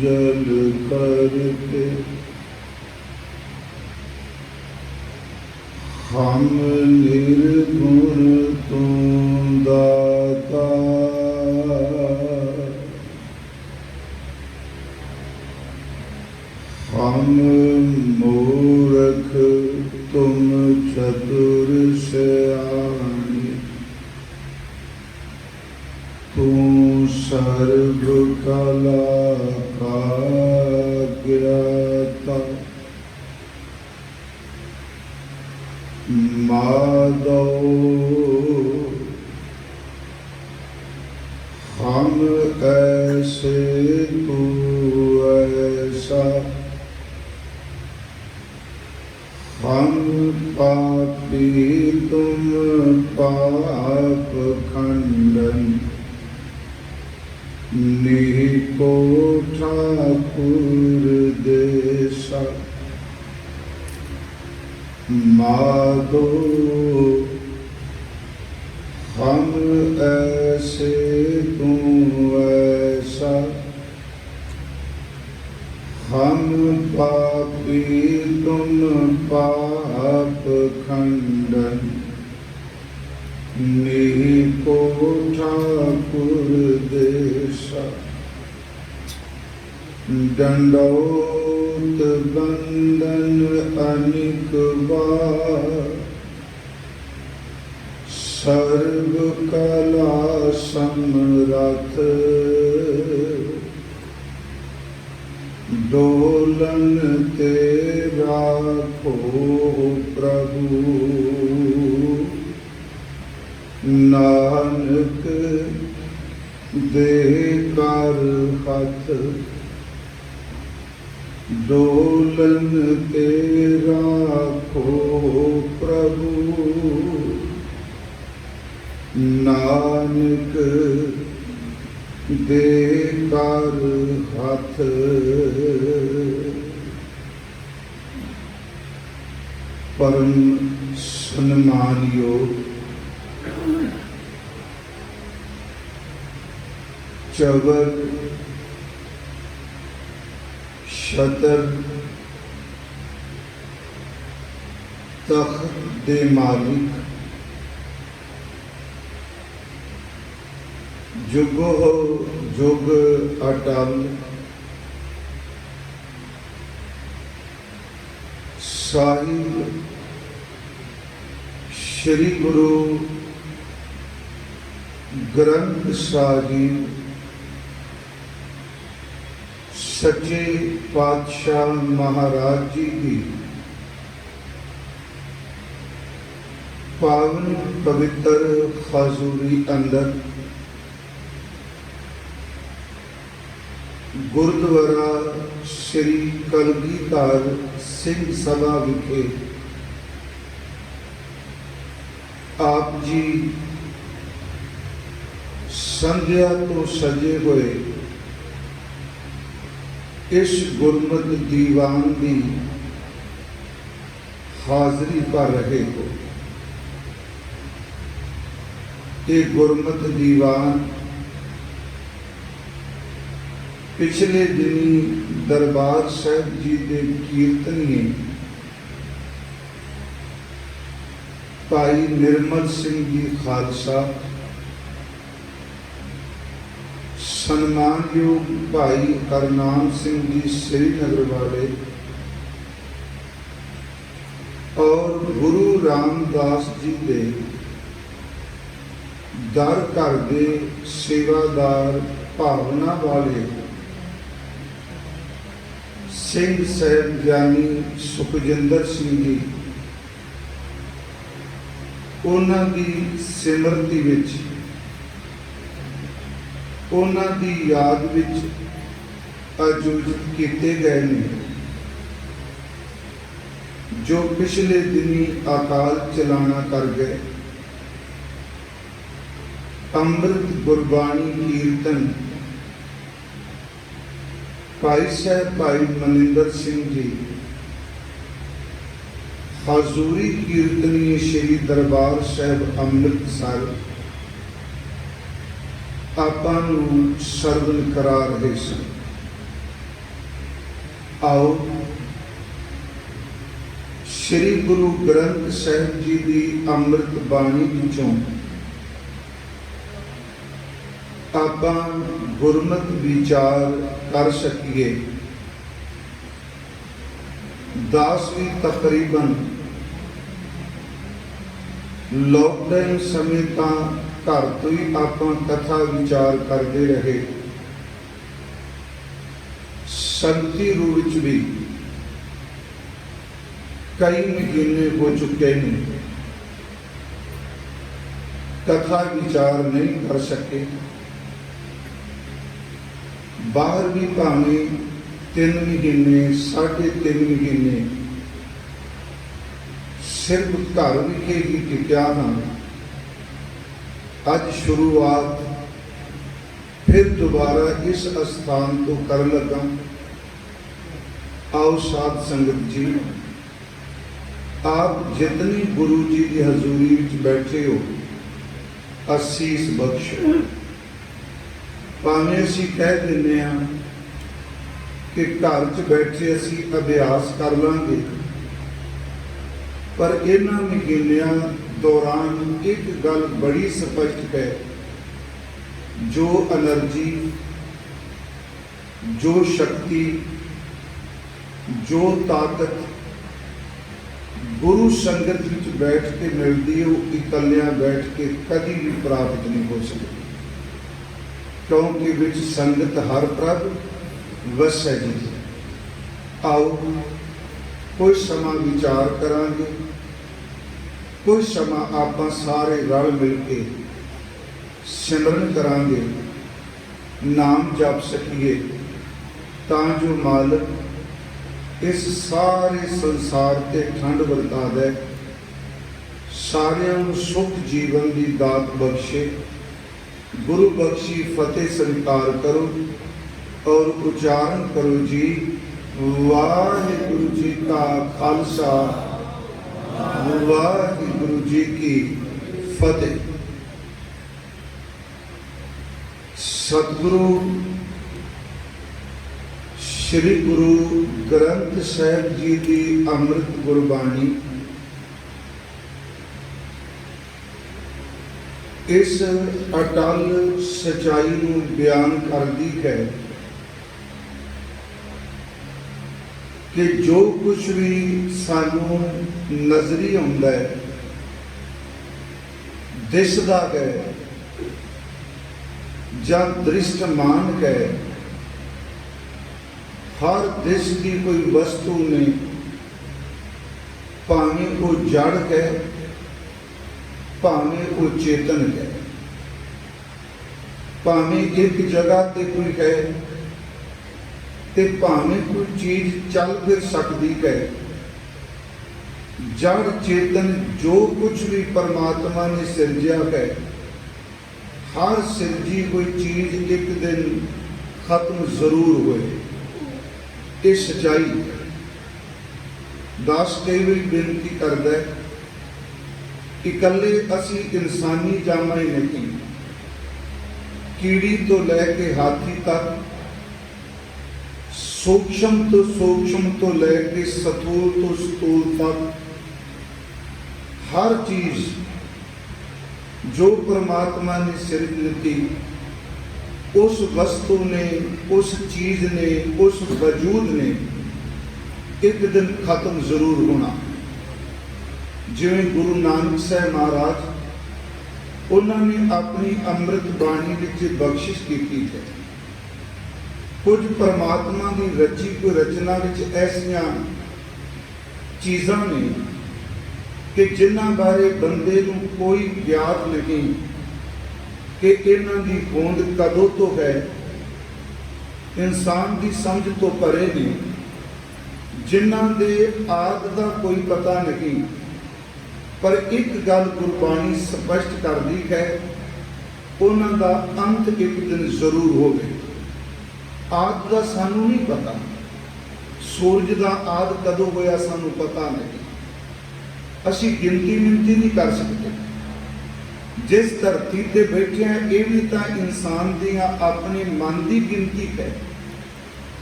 जल करके हम निर्गुण तू दाता। हम मूर्ख तुम चतुर सयाने, तू सर्व कला का ज्ञाता। माधव हम ऐसे तू ऐसा, हम पापी तुम पाप खंडन। निको ठाकुर देसा। माधो हम ऐसे तू ऐसा, हम पापी तुम पाप खंडन। निको ठाकुर देसा। दंडोत बंदन अनिक बार, सर्व कला समरथ। डोलन तेरा को प्रभु, नानक दे कर हाथ। डोलन तेरा को प्रभु, नानक दे कर हाथ। परम सम्मान योग चवर शतर तख्त दे मालिक, जुगो जुग अटल। साहिब श्री गुरु ग्रंथ साहिब सच्चे पातशाह महाराज जी की पावन पवित्र हजूरी अंदर गुरुद्वारा श्री कलगीधर सिंह सभा विखे आप जी संध्या तो सजे हुए इस गुरमत दीवान की हाजरी पर रहे हो। ये गुरमत दीवान पिछले दिनी दरबार साहब जी के कीर्तनीय भाई निर्मल सिंह जी खालसा, सन्मानयोग भाई हरनाम सिंह जी श्रीनगर वाले और गुरु रामदास जी के दर घर के सेवादार भावना वाले सिंह साहब ज्ञानी सुखजिंदर सिंह जी, उन्हां दी सिमरती विच उन्हां दी याद विच आयोजित किए गए ने, जो पिछले दिनी अकाल चलाना कर गए। अमृत गुरबाणी कीर्तन भाई साहब भाई मनिंदर सिंह जी, हजूरी कीर्तनीय श्री दरबार साहब अमृतसर आपां नूं सरवण करा रहे सन। आओ श्री गुरु ग्रंथ साहिब जी की अमृत बाणी विचों आपां गुरमत विचार कर सकीए। दासवीं तकरीबन लॉकडाउन समय तां घर तो ही आपां कथा विचार करते रहे। संगती रूप विच भी कई महीने हो चुके हैं, कथा विचार नहीं कर सके। बाहर भी भावें 3 महीने 3.5 महीने सिर्फ घर विखे ही टिकिया हाँ। अज शुरुआत फिर दोबारा इस स्थान तो कर लगा। आओ साध संगत जी, आप जितनी गुरु जी की हजूरी में बैठे हो असीस बख्शो। भावें असी कह देने कि घर च बैठे असी अभ्यास कर लांगे, पर इन्हां महीनों दौरान एक गल बड़ी स्पष्ट है, जो एनर्जी, जो शक्ति, जो ताकत गुरु संगत में बैठ के मिलती है, वो इकलियां बैठ के कभी भी प्राप्त नहीं हो सकती, क्योंकि विच संगत हर प्रभ वसै जी। आओ कोई समा विचार करांगे, कोई समा आपां सारे रल मिल के सिमरन करांगे, नाम जप सकीए, तां जो मालिक इस सारे संसार ते ठंड वरता दे, सारियां नूं सुख जीवन की दात बख्शे। गुरु बख्शी फतेह स्वीकार करो और उच्चारण करो जी। वाहिगुरु जी का खालसा, वाहिगुरु जी की फतेह। सतगुरु श्री गुरु ग्रंथ साहिब जी की अमृत गुरबाणी इस अटल सच्चाई नूं बयान करती है कि जो कुछ भी सानू नजरी आउंदा है, दिसदा है जां दृष्टमान है, हर दिस की कोई वस्तु ने, भावें वो जड़ है, भावें वो चेतन है, भावें एक जगह ते कोई है ते भावें कोई चीज चल फिर सकती है। जड़ चेतन जो कुछ भी परमात्मा ने सिरजा है, हर सिरजी कोई चीज एक दिन खत्म जरूर होए। ये सच्चाई दास कई बार बेनती करता है, इकल्ले असी इंसानी जामा ही नहीं, कीड़ी तो लैके हाथी तक, सूक्ष्म तो लैके स्थूल तो स्थूल तक, हर चीज जो परमात्मा ने सिरज दी, उस वस्तु ने, उस चीज ने, उस वजूद ने एक दिन खत्म जरूर होना। जिवें गुरु नानक साहब महाराज उन्होंने अपनी अमृत बाणी विच बख्शिश की है। कुछ परमात्मा की रची कोई रचना विच ऐसियां चीज़ां ने कि जिन्हां बारे बंदे नूं कोई ज्ञात नहीं कि इन्हां दी होंद कदों तो है, इंसान की समझ तो परे ने, जिन्हां दे आद दा कोई पता नहीं। पर एक गल गुरबाणी स्पष्ट करती है, उन्हां दा अंत एक दिन जरूर होवे। आद का सानू नहीं पता, सूरज का आद कदों होया सानू पता नहीं, असी गिनती मिनती नहीं कर सकते। जिस धरती ते बैठे हैं, ये भी तो इंसान दियां अपने मन की गिनती है।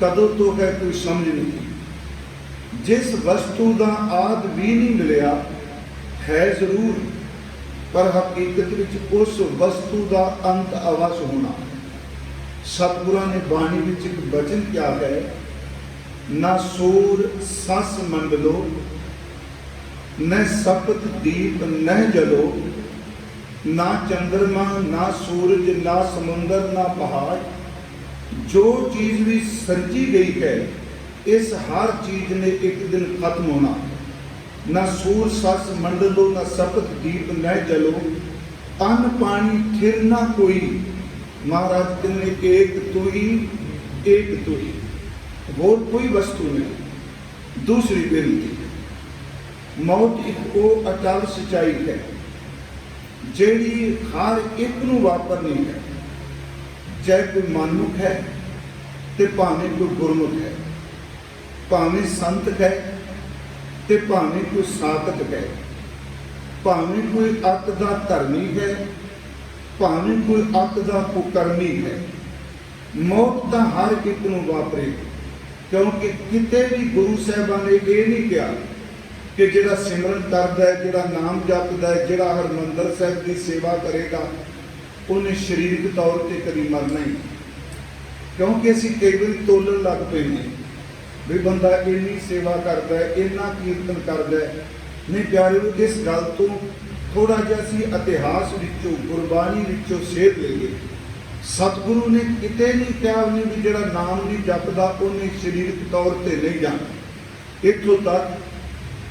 कदों तो है कोई समझ नहीं। जिस वस्तु का आद भी नहीं मिलिया है जरूर, पर हकीकत विच उस वस्तु का अंत अवश्य होना। सतगुरां ने बाणी विच एक वचन क्या है, ना सूर सस मंडलो, न सपत दीप न जलो, ना चंद्रमा ना सूरज ना समुंदर ना पहाड़। जो चीज भी सृजी गई है इस हर चीज ने एक दिन खत्म होना। ना सूर सस मंडलो ना सपत दीप न जलो, अन्न पानी फिर ना कोई। महाराज कहने एक तू ही, एक तू ही, और कोई वस्तु नहीं। दूसरी बेनती, मौत एक वो अटल सच्चाई है ਜਿਹੜੀ हर एक ਨੂੰ वापरनी है। चाहे कोई मानुख है ते भावें कोई गुरमुख है, भावें संत है ते भावें कोई साधक है, भावें कोई अत दा धर्मी है, भावें कोई अत दा कुकर्मी है। मौत तो हर एक ਨੂੰ वापरे, क्योंकि किते भी गुरु साहिबान ने ये नहीं कहा कि जिहड़ा सिमरन करदा है, जिहड़ा नाम जपदा है, जिहड़ा हरमंदर साहिब की सेवा करेगा उन्हें शरीरक तौर पर कभी मरना ही। क्योंकि असीं कई बार तोलन लग पे भी बंदा इन्नी सेवा करता है, इन्ना कीर्तन करता है। नहीं प्यारे, इस गल तो थोड़ा जिहा असीं इतिहास विचों गुरबाणी विचों सेध लईए। सतगुरु ने किते नहीं कहा उन्हें भी जिहड़ा नाम नहीं जपदा उन्हें शरीरक तौर पर नहीं जाना। इत्थों तक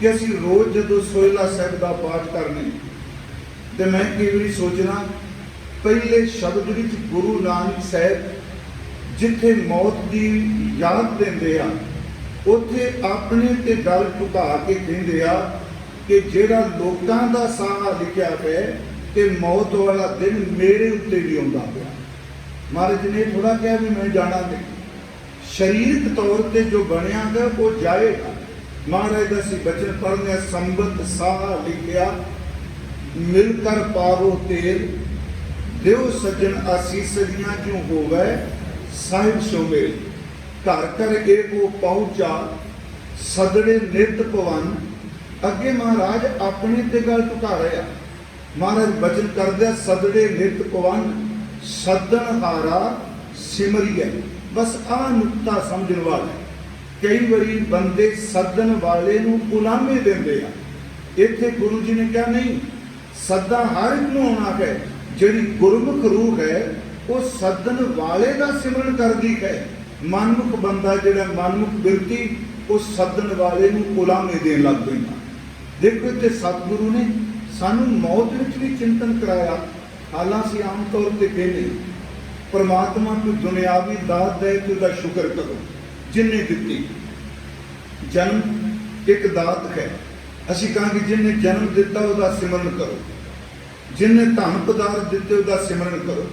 कि असीं रोज़ जदों सोहला साहिब का पाठ करने तो मैं कई बार सोचना, पहले शब्द विच गुरु नानक साहिब जिथे मौत की याद देंदे आ उत्थे अपने ते गल झुका के कहिंदे आ कि जिहड़ा लोकां दा साह लिखिया है कि मौत वाला दिन मेरे उत्ते भी आउंदा पिया। महाराज ने थोड़ा कहा भी मैं जाना नहीं, शरीरक तौर पर जो बनिया है वो जाएगा। महाराज का सी बचन पढ़ने, संबत साह लिखिया मिलकर पावो तेल, देव सज्जन आसीसरियां जो होवे साहिब शोमेल। घर घर एक वो पहुंचा सदड़े नित पवन। अगे महाराज अपने ते गल झुका रहे। महाराज बचन कर दिया, सदड़े नित पवन सदन हारा सिमरिया। बस आ नुकता समझण वाला। कई बारी बंदे सदन वाले नूं गुलामे देंदे आ। इत्थे गुरु जी ने कहा नहीं, सदा हर एक नूं आउणा है। जिहड़ी गुरमुख रूह है वो सदन वाले का सिमरन करदी है। मनमुख बंदा जिहड़ा मनमुख बिरती वो सदन वाले नूं गुलामे देण लग पैंदा। देखो इत्थे सतगुरु ने सानूं मौत विच भी चिंतन कराया। हालांकि आम तौर पर कहने परमात्मा कोई दुनियावी दात दे तो उसका शुक्र करो जिन्हें दिती। जन्म एक दात है, असीं कहांगे जिन्हें जन्म दिता उसका सिमरन करो, जिन्हें धन पदार्थ दिते उसका सिमरन करो,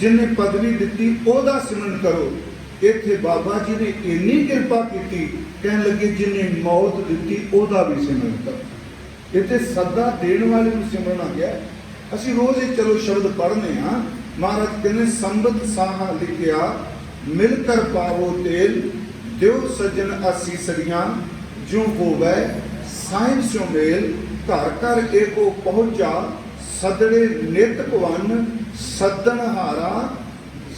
जिन्हें पदवी दिती उसका सिमरन करो। इत्थे बाबा जी ने इन्नी कृपा की, कहन लगे जिन्हें मौत दिती उसका भी सिमरन करो। इत्थे सदा देण वाले नूं सिमरन आ गया। असीं रोज़ ही चलो शब्द पढ़ने हाँ। महाराज कहने संबत साह लिखिया मिलकर पावो तेल, देव सज्जन आसीसरियां जो होवे साहिब स्यों मेल। घर घर एको पहुंचा सदड़े नित पवन, सदन हारा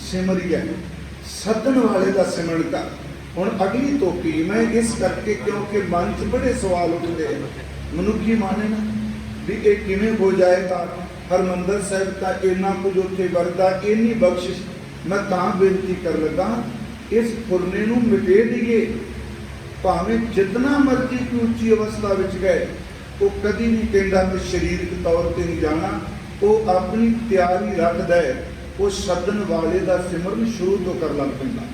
सिमरिया। सदन वाले का सिमरन कर। हुण अगली तोपी मैं इस करके क्योंकि मन च बड़े सवाल उठते मनुखी माने ना भी ये किवें हो जाएगा। हरमंदर साहिब का इन्ना कुछ उत्थे वरदा, इन्नी बख्शिश। मैं तां बेनती कर लगा इस फुरने नूं मिटे दईए। भावें जितना मर्जी की उच्ची अवस्था विच गए वो कदी नहीं कहता मैं शरीरक तौर पर नहीं जाना। वो अपनी तैयारी रखता है, वो सदन वाले का सिमरन शुरू तो कर लग पैंदा।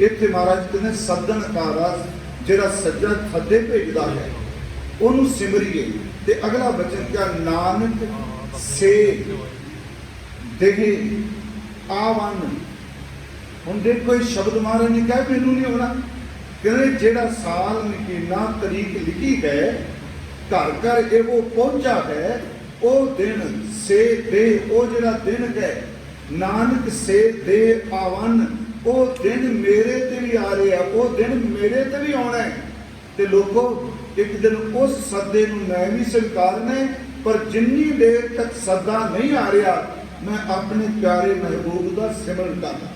इत्थे महाराज कहते सदन कारा जिहड़ा सज्जा थद्दे भेजदा है उहनूं सिमरिए। ते अगला बचन क्या, नानक से देहे आवन। हुण देखो इस शब्द महाराज ने कहा मैनू नहीं होना। कहते जिहड़ा साल महीना तरीक लिखी है घर घर ये वो पहुंचा है वो दिन से दे, वो जिहड़ा दिन है नानक से दे आवन। ਉਹ ਦਿਨ ਮੇਰੇ ਤੇ ਵੀ ਆ ਰਿਹਾ, ਉਹ ਦਿਨ ਮੇਰੇ ਤੇ ਵੀ ਆਉਣਾ ਹੈ। ਤੇ ਲੋਕੋ, ਇੱਕ ਦਿਨ ਉਸ ਸੱਦੇ ਨੂੰ ਮੈਂ ਵੀ ਸਵੀਕਾਰਨਾ ਹੈ, ਪਰ ਜਿੰਨੀ ਦੇਰ ਤੱਕ ਸੱਦਾ ਨਹੀਂ ਆ ਰਿਹਾ ਮੈਂ ਆਪਣੇ ਪਿਆਰੇ ਮਹਿਬੂਬ ਦਾ ਸਿਮਰਨ ਕਰਦਾ।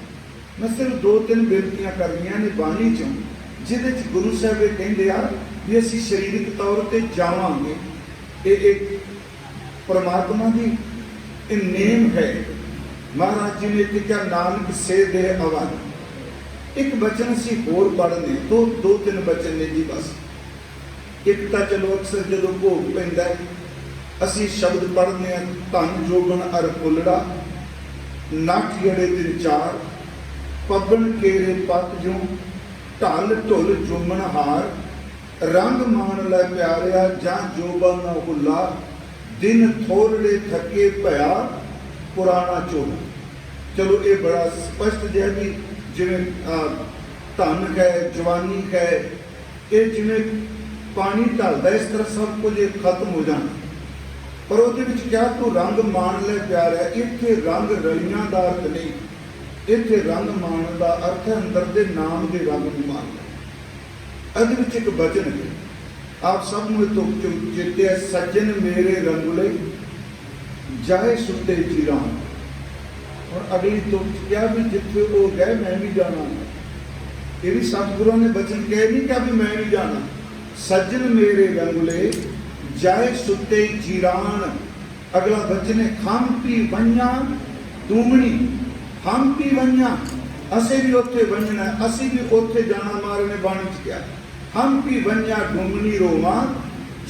ਮੈਂ ਸਿਰਫ 2-3 ਬੇਨਤੀਆਂ ਕਰਨੀਆਂ ਨੇ ਬਾਣੀ ਚੋਂ, ਜਿਹਦੇ ਚ ਗੁਰੂ ਸਾਹਿਬ ਇਹ ਕਹਿੰਦੇ ਆ ਵੀ ਅਸੀਂ ਸਰੀਰਕ ਤੌਰ ਤੇ ਜਾਵਾਂਗੇ। ਇਹ ਇੱਕ ਪਰਮਾਤਮਾ ਦੀ ਇਹ ਨੇਮ ਹੈ। ਮਹਾਰਾਜ ਜੀ ਨੇ ਕਿਹਾ ਨਾਨਕ ਸੇ ਦੇ ਅਵਨ। ਇੱਕ ਬਚਨ ਅਸੀਂ ਹੋਰ ਪੜ੍ਹਨੇ, 2-3 ਬਚਨ ਨੇ ਜੀ ਬਸ। ਇੱਕ ਤਾਂ ਚਲੋ ਅਕਸਰ ਜਦੋਂ ਭੋਗ ਪੈਂਦਾ ਅਸੀਂ ਸ਼ਬਦ ਪੜ੍ਹਨੇ ਆ, ਧਨ ਜੋਗਣ ਅਰ ਫੁੱਲੜਾ, ਨੱਠ ਗੜੇ 3-4, ਪੱਗਣ ਕੇਰੇ ਪੱਤ ਜੋ, ਢਲ ਢੁੱਲ ਜੁਮਨ ਹਾਰ, ਰੰਗ ਮਾਣ ਲੈ ਪਿਆਰਿਆ ਜਾਂ ਜੋਬਨ ਨਾ ਹੁੱਲਾ, ਦਿਨ ਥੋੜੜੇ ਥੱਕੇ ਭਇਆ ਪੁਰਾਣਾ ਚੋਲਾ। ਚਲੋ ਇਹ ਬੜਾ ਸਪਸ਼ਟ ਜਿਹਾ ਵੀ ਜਿਵੇਂ ਧਨ ਹੈ, ਜਵਾਨੀ ਹੈ, ਇਹ ਜਿਵੇਂ ਪਾਣੀ ਢਲਦਾ ਇਸ ਤਰ੍ਹਾਂ ਸਭ ਕੁਝ ਖਤਮ ਹੋ ਜਾਣਾ। ਪਰ ਉਹਦੇ ਵਿੱਚ ਕਿਹਾ ਤੂੰ ਰੰਗ ਮਾਣ ਲੈ ਪਿਆਰਿਆ। ਇੱਥੇ ਰੰਗ ਰਲੀਆਂ ਦਾ ਅਰਥ ਨਹੀਂ, ਇੱਥੇ ਰੰਗ ਮਾਣ ਦਾ ਅਰਥ ਹੈ ਅੰਦਰ ਦੇ ਨਾਮ ਦੇ ਰੰਗ ਨੂੰ ਮਾਣਨਾ। ਇਹਦੇ ਵਿੱਚ ਇੱਕ ਬਚਨ ਹੈ, ਆਪ ਸਭ ਨੂੰ ਤੋਂ ਚੇਤੇ ਹੈ, ਸੱਜਣ ਮੇਰੇ ਰੰਗੁਲੇ ਜਾਏ ਸੁੱਤੇ ਚੀਰਾਂ। ਹੁਣ ਅਗਲੀ ਤੋਂ ਕਿਹਾ ਵੀ ਜਿੱਥੇ ਉਹ ਗਏ ਮੈਂ ਵੀ ਜਾਣਾ। ਇਹ ਵੀ ਸਤਿਗੁਰਾਂ ਨੇ ਬਚਨ ਕਹੇ ਨਹੀਂ ਕਿਹਾ ਵੀ ਮੈਂ ਵੀ ਜਾਣਾ। ਸੱਜਣ ਮੇਰੇ ਰੰਗੁਲੇ ਜਾਏ ਸੁੱਤੇ ਚੀਰਾਨ। ਅਗਲਾ ਬਚਨ ਹੈ ਖੰਪੀ ਵੰਨਾ ਤੂਮਣੀ। ਹੰਪੀ ਵੰਨਾ, ਅਸੀਂ ਵੀ ਉੱਥੇ ਵੰਜਣਾ, ਅਸੀਂ ਵੀ ਉੱਥੇ ਜਾਣਾ। ਮਹਾਰਾਜ ਨੇ ਬਾਣੀ ਚ ਕਿਹਾ ਹੰਪੀ ਵੰਨਾ ਡੂਮਣੀ ਰੋਵਾਂ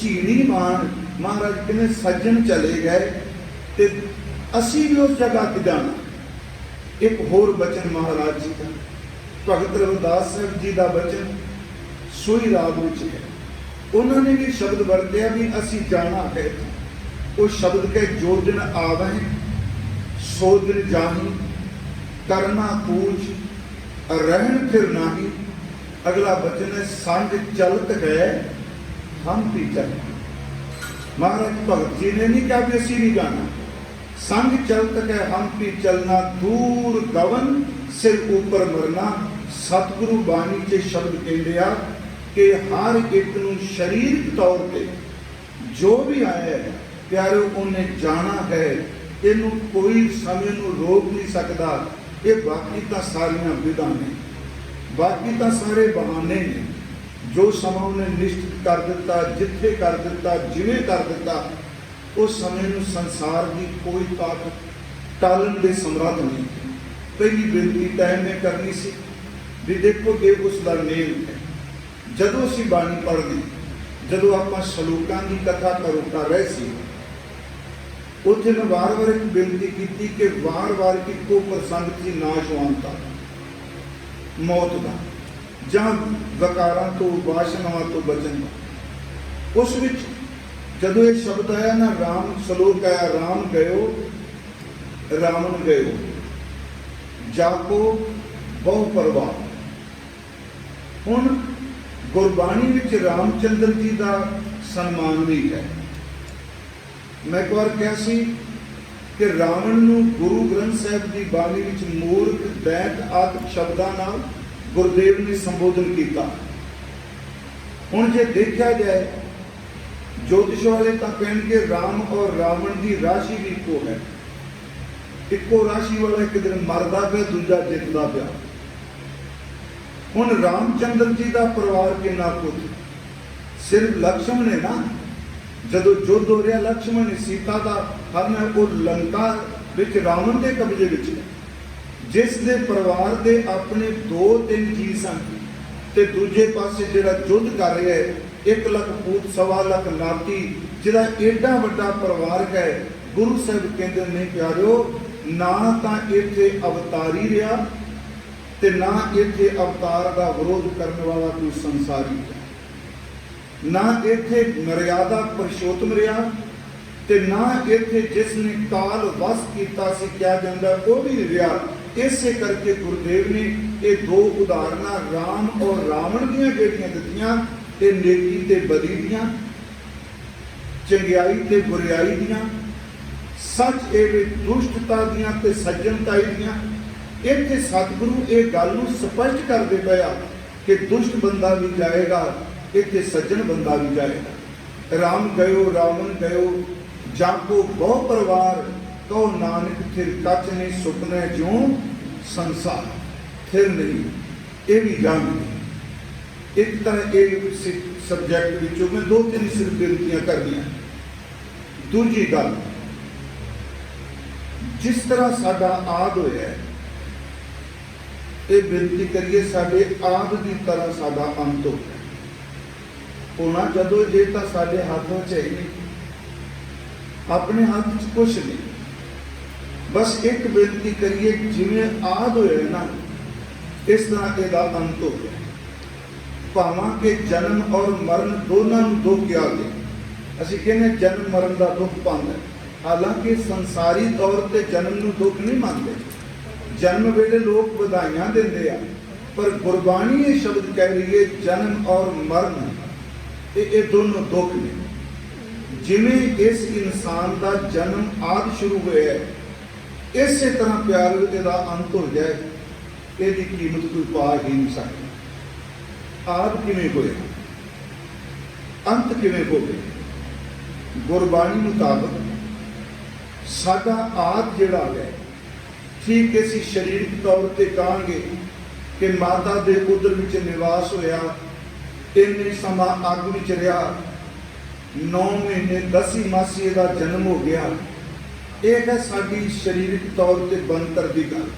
ਝੀੜੀ ਮਾਣ। ਮਹਾਰਾਜ ਕਹਿੰਦੇ ਸੱਜਣ ਚਲੇ ਗਏ ਤੇ ਅਸੀਂ ਵੀ ਉਸ ਜਗ੍ਹਾ ਤੇ ਜਾਣਾ। ਇੱਕ ਹੋਰ ਬਚਨ ਮਹਾਰਾਜ ਜੀ ਦਾ, ਭਗਤ ਰਵਿਦਾਸ ਸਾਹਿਬ ਜੀ ਦਾ ਬਚਨ ਸੋਈ ਰਾਗ ਵਿੱਚ ਹੈ। ਉਹਨਾਂ ਨੇ ਵੀ ਸ਼ਬਦ ਵਰਤਿਆ ਵੀ ਅਸੀਂ ਜਾਣਾ ਹੈ। ਉਹ ਸ਼ਬਦ ਕੇ ਜੋ ਦਿਨ ਆਵੇ ਸੋ ਦਿਨ ਜਾਹੀ, ਕਰਨਾ ਪੂਜ ਰਹਿਣ ਫਿਰ ਨਾਹੀ। ਅਗਲਾ ਬਚਨ ਹੈ ਸੰਗ ਚਲਤ ਹੈ ਹਮ ਵੀ ਚੱਲ। ਮਹਾਰਾਜ ਭਗਤ ਜੀ ਨੇ ਨਹੀਂ ਕਿਹਾ ਵੀ ਅਸੀਂ ਨਹੀਂ ਜਾਣਾ। ਸੰਗ ਚਲਤ ਹੈ ਹਮ ਵੀ ਚਲਣਾ, ਦੂਰ ਗਵਨ ਸਿਰ ਉੱਪਰ ਮਰਨਾ। ਸਤਿਗੁਰੂ ਬਾਣੀ 'ਚ ਸ਼ਬਦ ਕਹਿੰਦੇ ਆ ਕਿ ਹਰ ਇੱਕ ਨੂੰ ਸਰੀਰਕ ਤੌਰ ਤੇ ਜੋ ਵੀ ਆਇਆ ਹੈ ਪਿਆਰਿਓ ਉਹਨੇ ਜਾਣਾ ਹੈ। ਇਹਨੂੰ ਕੋਈ ਸਮੇਂ ਨੂੰ ਰੋਕ ਨਹੀਂ ਸਕਦਾ। ਇਹ ਬਾਕੀ ਤਾਂ ਸਾਰੀਆਂ ਵਿਧਾਂ ਨੇ, ਬਾਕੀ ਤਾਂ ਸਾਰੇ ਬਹਾਨੇ ਨੇ। ਜੋ ਸਮਾਂ ਉਹਨੇ ਨਿਸ਼ਚਿਤ ਕਰ ਦਿੱਤਾ, ਜਿੱਥੇ ਕਰ ਦਿੱਤਾ, ਜਿਵੇਂ ਕਰ ਦਿੱਤਾ, ਉਸ ਸਮੇਂ ਨੂੰ ਸੰਸਾਰ ਦੀ ਕੋਈ ਤਾਕਤ ਟਾਲਣ ਦੇ ਸਮਰੱਥ ਨਹੀਂ। ਪਹਿਲੀ ਬੇਨਤੀ ਤਾਂ ਮੈਂ ਕਰਨੀ ਸੀ ਵੀ ਦੇਖੋ ਕਿ ਉਸ ਦਾ ਨੇਮ ਹੈ। ਜਦੋਂ ਅਸੀਂ ਬਾਣੀ ਪੜ੍ਹਦੇ, ਜਦੋਂ ਆਪਾਂ ਸ਼ਲੋਕਾਂ ਦੀ ਕਥਾ ਕਰ ਰਹੇ ਸੀ, ਉੱਥੇ ਮੈਂ ਵਾਰ-ਵਾਰ ਇੱਕ ਬੇਨਤੀ ਕੀਤੀ ਕਿ ਵਾਰ-ਵਾਰ ਇੱਕੋ ਪ੍ਰਸੰਗ ਸੀ ਨਾਸ਼ਵਾਨਤਾ, ਮੌਤ ਦਾ, ਜਾਂ ਵਕਾਰਾਂ ਤੋਂ, ਵਾਸ਼ਨਾਵਾਂ ਤੋਂ ਬਚਣ ਦਾ। ਉਸ ਵਿੱਚ ਜਦੋਂ ਇਹ ਸ਼ਬਦ ਆਇਆ ਨਾ, ਰਾਮ ਸ਼ਲੋਕ ਆਇਆ, ਰਾਮ ਗਇਓ ਰਾਵਣ ਗਇਓ ਜਾਕੋ ਬਹੁ ਪਰਵਾਹ। ਹੁਣ ਗੁਰਬਾਣੀ ਵਿੱਚ ਰਾਮਚੰਦਰ ਜੀ ਦਾ ਸਨਮਾਨ ਵੀ ਹੈ। ਮੈਂ ਇੱਕ ਵਾਰ ਕਿਹਾ ਸੀ ਕਿ ਰਾਵਣ ਨੂੰ ਗੁਰੂ ਗ੍ਰੰਥ ਸਾਹਿਬ ਦੀ ਬਾਣੀ ਵਿੱਚ ਮੂਰਖ, ਦੈਤ ਆਦਿ ਸ਼ਬਦਾਂ ਨਾਲ ਗੁਰਦੇਵ ਨੇ ਸੰਬੋਧਨ ਕੀਤਾ। ਹੁਣ ਜੇ ਦੇਖਿਆ ਜਾਏ, ਜੋਤਿਸ਼ ਵਾਲੇ ਤਾਂ ਕਹਿਣਗੇ ਰਾਮ ਔਰ ਰਾਵਣ ਦੀ ਰਾਸ਼ੀ ਵੀ ਇੱਕੋ ਹੈ। ਇੱਕੋ ਰਾਸ਼ੀ ਵਾਲਾ ਇੱਕ ਦਿਨ ਮਰਦਾ ਪਿਆ, ਦੂਜਾ ਜਿੱਤਦਾ ਪਿਆ। ਹੁਣ ਰਾਮਚੰਦਰ ਜੀ ਦਾ ਪਰਿਵਾਰ ਕਿੰਨਾ ਕੁਝ, ਸਿਰਫ ਲਕਸ਼ਮਣ ਨੇ ਨਾ, ਜਦੋਂ ਯੁੱਧ ਹੋ ਰਿਹਾ ਲਕਸ਼ਮਣ ਨੇ ਸੀਤਾ ਦਾ ਹਰਨ, ਉਹ ਲੰਕਾ ਵਿੱਚ ਰਾਵਣ ਦੇ ਕਬਜ਼ੇ ਵਿੱਚ ਹੈ। ਜਿਸ ਦੇ ਪਰਿਵਾਰ ਦੇ ਆਪਣੇ 2-3 ਜੀ ਸਨ ਤੇ ਦੂਜੇ ਪਾਸੇ ਜਿਹੜਾ ਯੁੱਧ ਕਰ ਰਿਹਾ ਹੈ 1 ਲੱਖ ਪੂਤ, 1.25 ਲੱਖ ਨਾਤੀ, ਜਿਹੜਾ ਏਡਾ ਵੱਡਾ ਪਰਿਵਾਰ ਹੈ। ਗੁਰੂ ਸਾਹਿਬ ਕਹਿੰਦੇ ਨੇ ਪਿਆਰਿਓ, ਨਾ ਤਾਂ ਇੱਥੇ ਅਵਤਾਰੀ ਰਿਹਾ ਤੇ ਨਾ ਇੱਥੇ ਅਵਤਾਰ ਦਾ ਵਿਰੋਧ ਕਰਨ ਵਾਲਾ ਕੋਈ ਸੰਸਾਰੀ ਹੈ। ਨਾ ਇੱਥੇ ਮਰਿਆਦਾ ਪੁਰਸ਼ੋਤਮ ਰਿਹਾ ਤੇ ਨਾ ਇੱਥੇ ਜਿਸ ਨੇ ਕਾਲ ਵਸ ਕੀਤਾ ਸੀ ਕਿਹਾ ਜਾਂਦਾ ਉਹ ਵੀ ਰਿਹਾ। ਇਸੇ ਕਰਕੇ ਗੁਰਦੇਵ ਨੇ ਇਹ 2 ਉਦਾਹਰਨਾਂ ਰਾਮ ਔਰ ਰਾਵਣ ਦੀਆਂ ਜਿਹੜੀਆਂ ਦਿੱਤੀਆਂ, ਇਹ ਨੇਕੀ ਤੇ ਬਦੀ ਦੀਆਂ, ਚੰਗਿਆਈ ਤੇ ਬੁਰਿਆਈ ਦੀਆਂ, ਸੱਚ ਇਹ ਦੁਸ਼ਟਤਾ ਦੀਆਂ ਤੇ ਸੱਜਣਤਾਈ ਦੀਆਂ। ਇੱਥੇ ਸਤਿਗੁਰੂ ਇਹ ਗੱਲ ਨੂੰ ਸਪਸ਼ਟ ਕਰਦੇ ਪਿਆ ਕਿ ਦੁਸ਼ਟ ਬੰਦਾ ਵੀ ਜਾਏਗਾ, ਇੱਥੇ ਸੱਜਣ ਬੰਦਾ ਵੀ ਜਾਏਗਾ। ਰਾਮ ਗਇਓ ਰਾਵਣ ਗਇਓ, ਜਾਪੋ ਬਹੁ ਪਰਿਵਾਰ, ਕਹੋ ਨਾਨਕ ਥਿਰ ਕੱਚ ਨੇ ਸੁਪਨੇ ਜਿਉ ਸੰਸਾਰ। ਫਿਰ ਨਹੀਂ, ਇਹ ਵੀ ਜਾਣਦੇ। ਇੱਕ ਤਰ੍ਹਾਂ ਇਹ ਸਬਜੈਕਟ ਵਿੱਚੋਂ ਮੈਂ 2-3 ਸਿਰਫ ਬੇਨਤੀਆਂ ਕਰਨੀਆਂ। ਦੂਜੀ ਗੱਲ, ਜਿਸ ਤਰ੍ਹਾਂ ਸਾਡਾ ਆਦ ਹੋਇਆ, ਇਹ ਬੇਨਤੀ ਕਰੀਏ ਸਾਡੇ ਆਦ ਦੀ ਤਰ੍ਹਾਂ ਸਾਡਾ ਅੰਤ ਹੋ ਹੋਣਾ ਜਦੋਂ ਜੇ ਤਾਂ ਸਾਡੇ ਹੱਥ ਵਿੱਚ ਹੈ ਨਹੀਂ, ਆਪਣੇ ਹੱਥ 'ਚ ਕੁਛ ਨਹੀਂ। ਬਸ ਇੱਕ ਬੇਨਤੀ ਕਰੀਏ, ਜਿਵੇਂ ਆਦ ਹੋਇਆ ਨਾ ਇਸ ਤਰ੍ਹਾਂ ਇਹਦਾ ਅੰਤ ਹੋ ਗਿਆ। ਭਾਵਾਂ ਕਿ ਜਨਮ ਔਰ ਮਰਨ ਦੋਨਾਂ ਨੂੰ ਦੁੱਖ ਆ ਗਏ। ਅਸੀਂ ਕਹਿੰਦੇ ਜਨਮ ਮਰਨ ਦਾ ਦੁੱਖ ਪਾਉਂਦਾ, ਹਾਲਾਂਕਿ ਸੰਸਾਰੀ ਤੌਰ ਤੇ ਜਨਮ ਨੂੰ ਦੁੱਖ ਨਹੀਂ ਮੰਨਦੇ। ਜਨਮ ਵੇਲੇ ਲੋਕ ਵਧਾਈਆਂ ਦਿੰਦੇ ਆ, ਪਰ ਗੁਰਬਾਣੀ ਇਹ ਸ਼ਬਦ ਕਹਿ ਰਹੀ ਹੈ ਜਨਮ ਔਰ ਮਰਨ ਇਹ ਦੋਨੋਂ ਦੁੱਖ ਨੇ। ਜਿਵੇਂ ਇਸ ਇਨਸਾਨ ਦਾ ਜਨਮ ਆਦਿ ਸ਼ੁਰੂ ਹੋਇਆ ਹੈ, ਇਸੇ ਤਰ੍ਹਾਂ ਪਿਆਰ ਇਹਦਾ ਅੰਤ ਹੋ ਜਾਏ, ਇਹਦੀ ਕੀਮਤ ਕੋਈ ਪਾ ਹੀ ਨਹੀਂ ਸਕਦਾ। ਆਦਿ ਕਿਵੇਂ ਹੋਇਆ, ਅੰਤ ਕਿਵੇਂ ਹੋਵੇ? ਗੁਰਬਾਣੀ ਮੁਤਾਬਕ ਸਾਡਾ ਆਦਿ ਜਿਹੜਾ ਹੈ, ਠੀਕ ਅਸੀਂ ਸਰੀਰਕ ਤੌਰ ਤੇ ਕਹਾਂਗੇ ਕਿ ਮਾਤਾ ਦੇ ਉਦਰ ਵਿੱਚ ਨਿਵਾਸ ਹੋਇਆ, ਇੰਨੇ ਸਮਾਂ ਅੱਗ ਵਿੱਚ ਰਿਹਾ, 9 ਮਹੀਨੇ 10 ਮਾਸੀਏ ਦਾ ਜਨਮ ਹੋ ਗਿਆ। ਇਹ ਹੈ ਸਾਡੀ ਸਰੀਰਕ ਤੌਰ ਤੇ ਬਣਤਰ ਦੀ ਗੱਲ,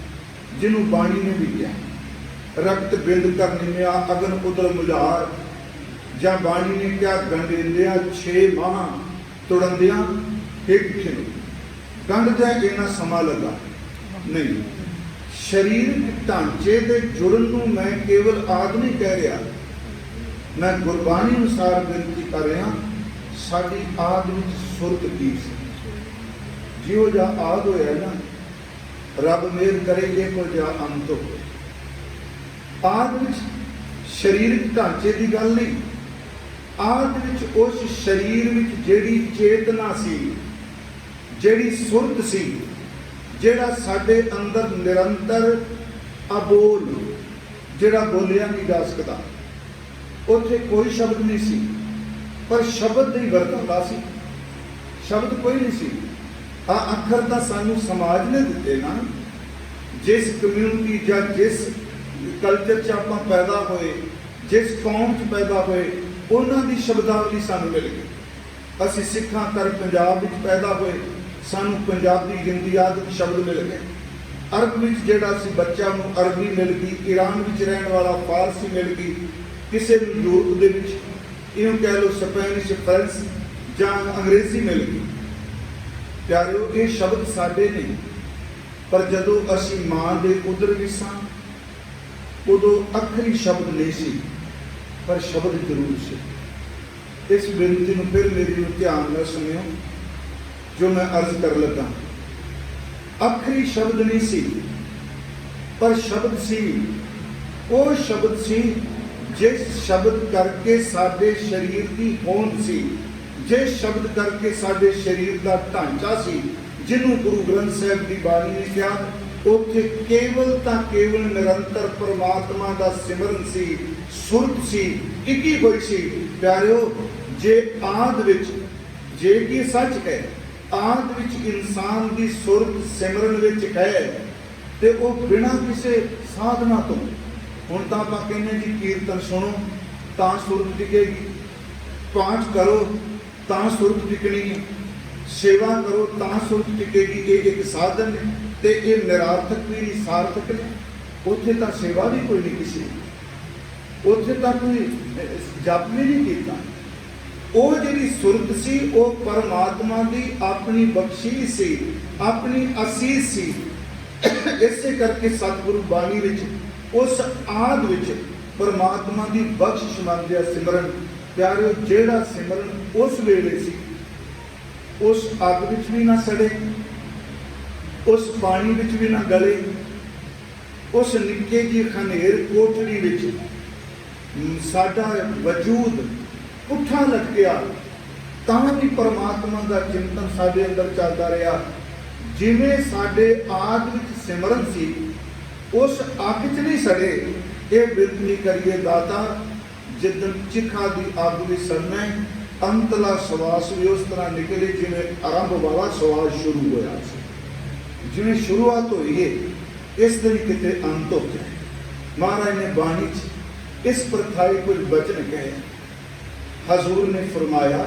ਜਿਹਨੂੰ ਬਾਣੀ ਨੇ ਵੀ ਕਿਹਾ ਰਕਤ ਬਿੰਦ ਕਰ ਨਿਮਿਆ ਅਗਨ ਉਦਰ ਮੁਲਾਰ, ਜਾਂ ਬਾਣੀ ਨੇ ਕਿਹਾ ਗੰਢਿੰਦਿਆਂ 6 ਮਾਹ ਤੁੜੰਦਿਆਂ ਇੱਕ ਖਿਨ। ਗੰਢਦਿਆਂ ਇੰਨਾ ਸਮਾਂ ਲੱਗਾ ਨਹੀਂ। ਸਰੀਰਕ ਢਾਂਚੇ ਦੇ ਜੁੜਨ ਨੂੰ ਮੈਂ ਕੇਵਲ ਆਦ ਨਹੀਂ ਕਹਿ ਰਿਹਾ, ਮੈਂ ਗੁਰਬਾਣੀ ਅਨੁਸਾਰ ਬੇਨਤੀ ਕਰ ਰਿਹਾ। ਸਾਡੀ ਆਦ ਵਿੱਚ ਸੁਰਤ ਕੀ ਸੀ? ਜਿਹੋ ਜਿਹਾ ਆਦ ਹੋਇਆ ਨਾ, ਰੱਬ ਮਿਹਰ ਕਰੇ ਇਹੋ ਜਿਹਾ ਅੰਤ ਹੋਵੇ। ਆਦ ਵਿੱਚ ਸਰੀਰਕ ਢਾਂਚੇ ਦੀ ਗੱਲ ਨਹੀਂ, ਆਦ ਵਿੱਚ ਉਸ ਸਰੀਰ ਵਿੱਚ ਜਿਹੜੀ ਚੇਤਨਾ ਸੀ, ਜਿਹੜੀ ਸੁਰਤ ਸੀ, ਜਿਹੜਾ ਸਾਡੇ ਅੰਦਰ ਨਿਰੰਤਰ ਅਬੋਲ, ਜਿਹੜਾ ਬੋਲਿਆ ਨਹੀਂ ਜਾ ਸਕਦਾ। ਉੱਥੇ ਕੋਈ ਸ਼ਬਦ ਨਹੀਂ ਸੀ, ਪਰ ਸ਼ਬਦ ਦੀ ਵਰਤੋਂ ਸੀ। ਸ਼ਬਦ ਕੋਈ ਨਹੀਂ ਸੀ। ਅੱਖਰ ਤਾਂ ਸਾਨੂੰ ਸਮਾਜ ਨੇ ਦਿੱਤੇ ਨਾ। ਜਿਸ ਕਮਿਊਨਿਟੀ ਜਾਂ ਜਿਸ ਕਲਚਰ 'ਚ ਆਪਾਂ ਪੈਦਾ ਹੋਏ, ਜਿਸ ਕੌਮ 'ਚ ਪੈਦਾ ਹੋਏ, ਉਹਨਾਂ ਦੀ ਸ਼ਬਦਾਵਲੀ ਸਾਨੂੰ ਮਿਲ ਗਈ। ਅਸੀਂ ਸਿੱਖਾਂ ਕਰ ਪੰਜਾਬ ਵਿੱਚ ਪੈਦਾ ਹੋਏ, ਸਾਨੂੰ ਪੰਜਾਬੀ ਹਿੰਦੀ ਆਦਿ ਸ਼ਬਦ ਮਿਲ ਗਏ। ਅਰਬ ਵਿੱਚ ਜਿਹੜਾ ਸੀ ਬੱਚਾ ਨੂੰ ਅਰਬੀ ਮਿਲ ਗਈ, ਈਰਾਨ ਵਿੱਚ ਰਹਿਣ ਵਾਲਾ ਫਾਰਸੀ ਮਿਲ ਗਈ, ਕਿਸੇ ਨੂੰ ਯੂਰਪ ਦੇ ਵਿੱਚ ਇਹਨੂੰ ਕਹਿ ਲਓ ਸਪੈਨਿਸ਼, ਫਰੈਂਚ ਜਾਂ ਅੰਗਰੇਜ਼ੀ ਮਿਲ ਗਈ। ਪਿਆਰਿਓ, ਇਹ ਸ਼ਬਦ ਸਾਡੇ ਨੇ, ਪਰ ਜਦੋਂ ਅਸੀਂ ਮਾਂ ਦੇ ਉਦਰ ਵੀ ਸਾਂ, ਉਦੋਂ ਅੱਖਰੀ ਸ਼ਬਦ ਨਹੀਂ ਸੀ, ਪਰ ਸ਼ਬਦ ਜ਼ਰੂਰ ਸੀ। ਇਸ ਬੇਨਤੀ ਨੂੰ ਫਿਰ ਮੇਰੀ ਨੂੰ ਧਿਆਨ ਨਾਲ ਸੁਣਿਓ ਜੋ ਮੈਂ ਅਰਜ਼ ਕਰ ਲੱਗਾ। ਅੱਖਰੀ ਸ਼ਬਦ ਨਹੀਂ ਸੀ, ਪਰ ਸ਼ਬਦ ਸੀ। ਉਹ ਸ਼ਬਦ ਸੀ ਜਿਸ ਸ਼ਬਦ ਕਰਕੇ ਸਾਡੇ ਸਰੀਰ ਦੀ ਹੋਂਦ ਸੀ, ਜਿਸ ਸ਼ਬਦ ਕਰਕੇ ਸਾਡੇ ਸਰੀਰ ਦਾ ਢਾਂਚਾ ਸੀ, ਜਿਹਨੂੰ ਗੁਰੂ ਗ੍ਰੰਥ ਸਾਹਿਬ ਦੀ ਬਾਣੀ ਨੇ ਕਿਹਾ ਉੱਥੇ ਕੇਵਲ ਤਾਂ ਕੇਵਲ ਨਿਰੰਤਰ ਪਰਮਾਤਮਾ ਦਾ ਸਿਮਰਨ ਸੀ, ਸੁਰਤ ਸੀ, ਇੱਕੀ ਹੋਈ ਸੀ। ਪਿਆਰਿਓ, ਜੇ ਆਦ ਵਿੱਚ, ਜੇ ਕੀ ਸੱਚ ਹੈ, ਆਦ ਵਿੱਚ ਇਨਸਾਨ ਦੀ ਸੁਰਤ ਸਿਮਰਨ ਵਿੱਚ ਹੈ, ਤੇ ਉਹ ਬਿਨਾਂ ਕਿਸੇ ਸਾਧਨਾ ਤੋਂ, ਹੁਣ ਤਾਂ ਆਪਾਂ ਕਹਿੰਦੇ ਜੀ ਕੀਰਤਨ ਸੁਣੋ ਤਾਂ ਸੁਰਤ ਟਿਕੇਗੀ, ਪਾਠ ਕਰੋ ਤਾਂ ਸੁਰਤ ਟਿਕਣੀ ਹੈ, ਸੇਵਾ ਕਰੋ ਤਾਂ ਸੁਰਤ ਟਿਕੇਗੀ। ਇਹ ਇੱਕ ਸਾਧਨ ਹੈ ਤੇ ਇਹ ਨਿਰਾਰਥਕ ਵੀ ਨਹੀਂ, ਸਾਰਥਕ ਨੇ। ਉੱਥੇ ਤਾਂ ਸੇਵਾ ਵੀ ਕੋਈ ਨਹੀਂ ਕਿਸੇ, ਉੱਥੇ ਤਾਂ ਕੋਈ ਜਪ ਵੀ ਨਹੀਂ ਕੀਤਾ। ਉਹ ਜਿਹੜੀ ਸੁਰਤ ਸੀ ਉਹ ਪਰਮਾਤਮਾ ਦੀ ਆਪਣੀ ਬਖਸ਼ਿਸ਼ ਸੀ, ਆਪਣੀ ਅਸੀਸ ਸੀ। ਇਸੇ ਕਰਕੇ ਸਤਿਗੁਰੂ ਬਾਣੀ ਵਿੱਚ ਉਸ ਆਦ ਵਿੱਚ ਪਰਮਾਤਮਾ ਦੀ ਬਖਸ਼ਿਸ਼ ਮੰਗਦਿਆ ਸਿਮਰਨ। ਪਿਆਰਿਓ, ਜਿਹੜਾ ਸਿਮਰਨ ਉਸ ਵੇਲੇ ਸੀ, ਉਸ ਅੱਗ ਵਿੱਚ ਵੀ ਨਾ ਸੜੇ, ਉਸ ਪਾਣੀ ਵਿੱਚ ਵੀ ਨਾ ਗਲੇ, ਉਸ ਨਿੱਕੇ ਜਿਹੀ ਖਨੇਰ ਕੋਠੜੀ ਵਿੱਚ ਸਾਡਾ ਵਜੂਦ ਪੁੱਠਾ ਲਟਕਿਆ, ਤਾਂ ਵੀ ਪਰਮਾਤਮਾ ਦਾ ਚਿੰਤਨ ਸਾਡੇ ਅੰਦਰ ਚੱਲਦਾ ਰਿਹਾ। ਜਿਵੇਂ ਸਾਡੇ ਆਦ ਵਿੱਚ ਸਿਮਰਨ ਸੀ, उस अग च नहीं सड़े। ये बिनती करिए दाता, जिदन चिखा की अग भी सड़ना है, अंतला सवास भी उस तरह निकले जिवें आरंभ वाला सवास शुरू होया सी। जिवें शुरुआत हुई है इस दिन किते अंत हो जाए। महाराज ने बाणी च इस प्रथाई कुछ वचन कहे। हजूर ने फरमाया,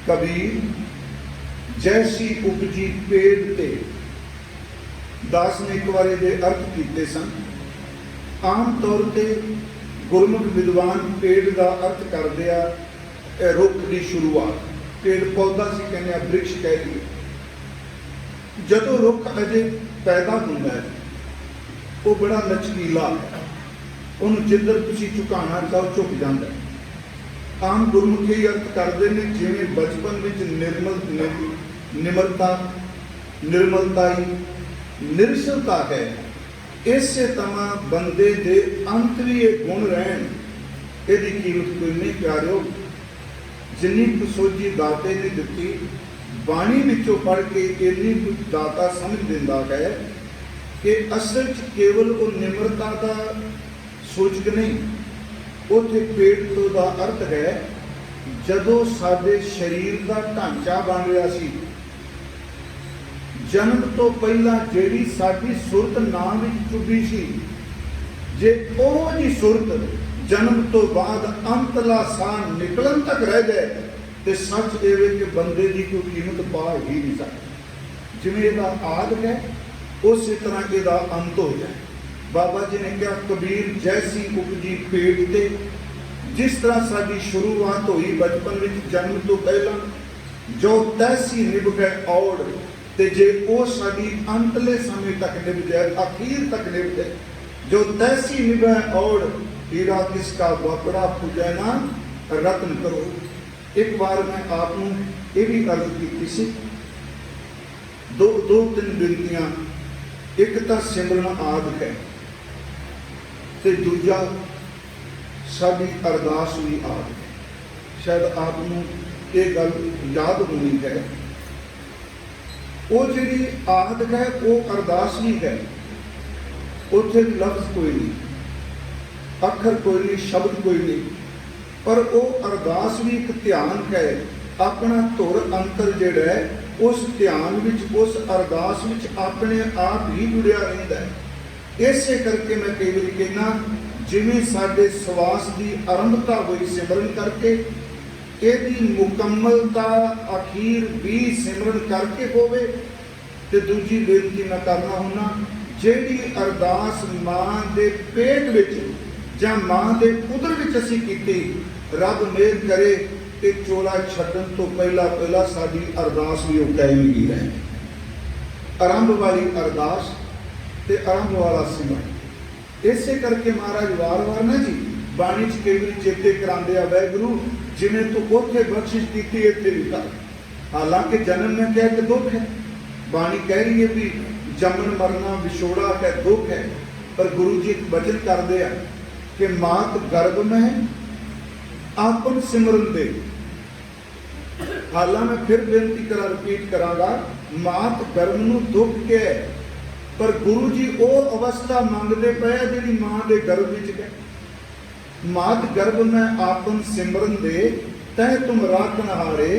कबीर जैसी उपजी पेड़ ते। दास ने एक बार ये अर्थ किए सन। आम तौर पर गुरमुख विद्वान पेड़ का अर्थ करते आ रुख की शुरुआत। पेड़ पौधा से कहने वृक्ष कह दिए। जदों रुख अजे पैदा होता है वो बड़ा लचकीला है, उन्होंने जिधर तुसी झुकाना चाहो झुक जाता है। आम गुरमुख यही अर्थ करते हैं जिवें बचपन में निमरता निर्मलताई निरसलता है, इसे तमा बंदे दे अंत भी ये गुण रहन। यदि कीमत कोई नहीं प्यारियो, जिन्नी कुछ सोची दाते ने दिती बाणी विचों पढ़ के इन्नी कुछ दाता समझ दिंदा है कि असल च केवल वो निम्रता का सूचक नहीं, उत्थे पेड़ तो का अर्थ है जदों साडे शरीर का ढांचा बन रहा सी, जन्म तो पहला जिहड़ी साडी सुरत नाम विच चुभी सी, जे ओह जी सुरत जन्म तो बाद अंतला साह निकलन तक रह जाए तो सच एवे कि बंदे की कोई कीमत पा ही नहीं सकती। जिवें इहदा आद है उस तरह इहदा अंत हो जाए। बाबा जी ने कहा, कबीर जैसी उपजी पेड़ ते। जिस तरह साडी शुरुआत हुई बचपन में जन्म तो पहला, जो तैसी निभ गए औड़, ते जे वो साडी अंतले समय तक निभ जाए, आखिर तक निभ जाए। जो तैसी निभ औड़, हीरा किसका वापड़ा पूजना रत्न करो। एक बार मैं आपको ये भी अर्ज की सी, दो तीन बिनतियां। एक तो सिमरन आद है ते दूजा साडी अरदास भी आद है। शायद आपको ये गल याद होनी है। वो जी आद है वो अरदास भी है। उत्थे लफ्ज कोई नहीं, अखर कोई नहीं, शब्द कोई नहीं, पर वो अरदास भी एक ध्यान है। अपना धुर अंतर जिहड़ा है उस ध्यान विच उस अरदास विच अपने आप ही जुड़िया रहिंदा है। इसे करके मैं कई बार कहना, जिवें साडे सवास की आरंभता हुई सिमरन करके, यदि मुकम्मलता अखीर भी सिमरन करके होवे। ते दूजी बेनती मैं करना हुन्ना, जिहड़ी अरदास मां दे पेट विच जां मां दे उदर विच असीं कीती, रब मेहर करे कि चोला छड्डण तो पहला साडी अरदास भी वो कायम ही रहे। आरंभ वाली अरदास ते आरंभ वाला सिमरन। इसे करके महाराज वार ना जी बाणी च कई बार चेते करांदे आ, वैगुरू जिवें तू उत्थे बख्शिश कीती इत्थे भी कर। हालांकि जन्म में क्या कि दुख है, बाणी कह रही है भी जमन मरना विछोड़ा है दुख है, पर गुरु जी एक वचन करते हैं कि मात गर्भ में आपन सिमरन दे। हालां मैं फिर बेनती करा रिपीट करांगा, मात गर्भ नूं दुख के, पर गुरु जी वो अवस्था मंगते पे जिहड़ी मां दे गर्भ विच है। मात गर्भ में आपन सिमरन दे, तह तुम राखन हारे,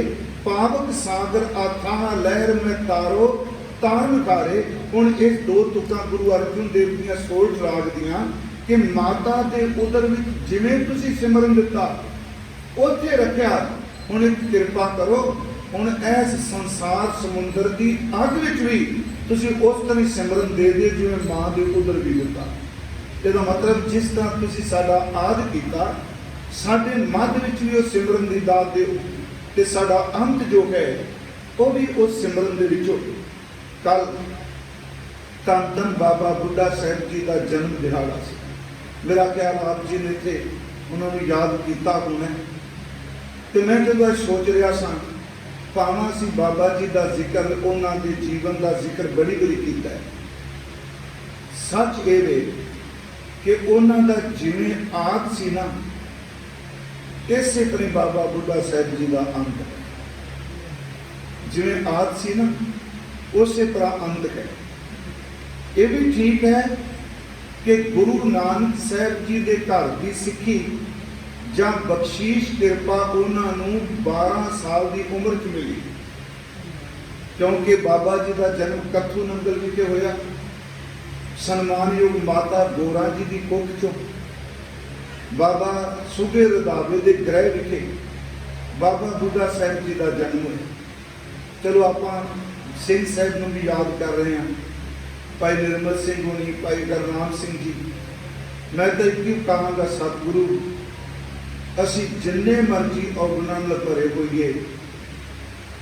पावक सागर अथाह लहर में तारो तारन खारे। हुण इस दो तुकां गुरु अर्जन देव दीआं सोलठ राग दीआं कि माता दे उदर विच जिवें तुसीं सिमरन दिता उत्थे रखिया। हुण एक किरपा करो, हुण इस संसार समुंदर की अग विच भी तुसीं उस तरह सिमरन दे दिओ जिवें मां दे उदर भी दिता। इसका मतलब जिस तरह तुसीं साडा आद कीता, साडे मध विच भी उस सिमरन की दात दिओ, ते साडा अंत जो है वो भी उस सिमरन दे विच होवे। कल धन धन बाबा बुढ़ा साहब जी का जन्म दिहाड़ा से, मेरा ख्याल आप जी ने थे उन्होंने याद किया होना। तो मैं जो सोच रहा सा पावा सी बाबा जी का जिक्र उन्होंने जीवन का जिक्र बड़ी बड़ी किया है। सच ये कि उन्होंने जिमें आद सी ना, इस तरह बाबा बुढ़ा साहब जी का अंत है। जिमें आद सी ना उस तरह अंत है। ये भी ठीक है कि गुरु नानक साहब जी के घर की सिक्खी ਜਾਂ ਬਖਸ਼ੀਸ਼ ਕਿਰਪਾ ਉਹਨਾਂ ਨੂੰ 12 ਸਾਲ ਦੀ ਉਮਰ 'ਚ ਮਿਲੀ, ਕਿਉਂਕਿ ਬਾਬਾ ਜੀ ਦਾ ਜਨਮ ਕੱਥੂ ਨੰਗਲ ਵਿਖੇ ਹੋਇਆ। ਸਨਮਾਨਯੋਗ ਮਾਤਾ ਗੋਰਾ ਜੀ ਦੀ ਕੁੱਖ 'ਚੋਂ ਬਾਬਾ ਸੂਬੇ ਰੰਧਾਵੇ ਦੇ ਗ੍ਰਹਿ ਵਿਖੇ ਬਾਬਾ ਬੁੱਢਾ ਸਾਹਿਬ ਜੀ ਦਾ ਜਨਮ ਹੋਇਆ। ਚਲੋ ਆਪਾਂ ਸਿੰਘ ਸਾਹਿਬ ਨੂੰ ਵੀ ਯਾਦ ਕਰ ਰਹੇ ਹਾਂ, ਭਾਈ ਨਿਰਮਲ ਸਿੰਘ ਹੋਣੀ, ਭਾਈ ਗੁਰਨਾਮ ਸਿੰਘ ਜੀ। ਮੈਂ ਤਾਂ ਇੱਕ ਹੀ ਕਹਾਂਗਾ, ਸਤਿਗੁਰੂ ਅਸੀਂ ਜਿੰਨੇ ਮਰਜ਼ੀ ਔਗੁਣਾਂ ਨਾਲ ਭਰੇ ਹੋਈਏ,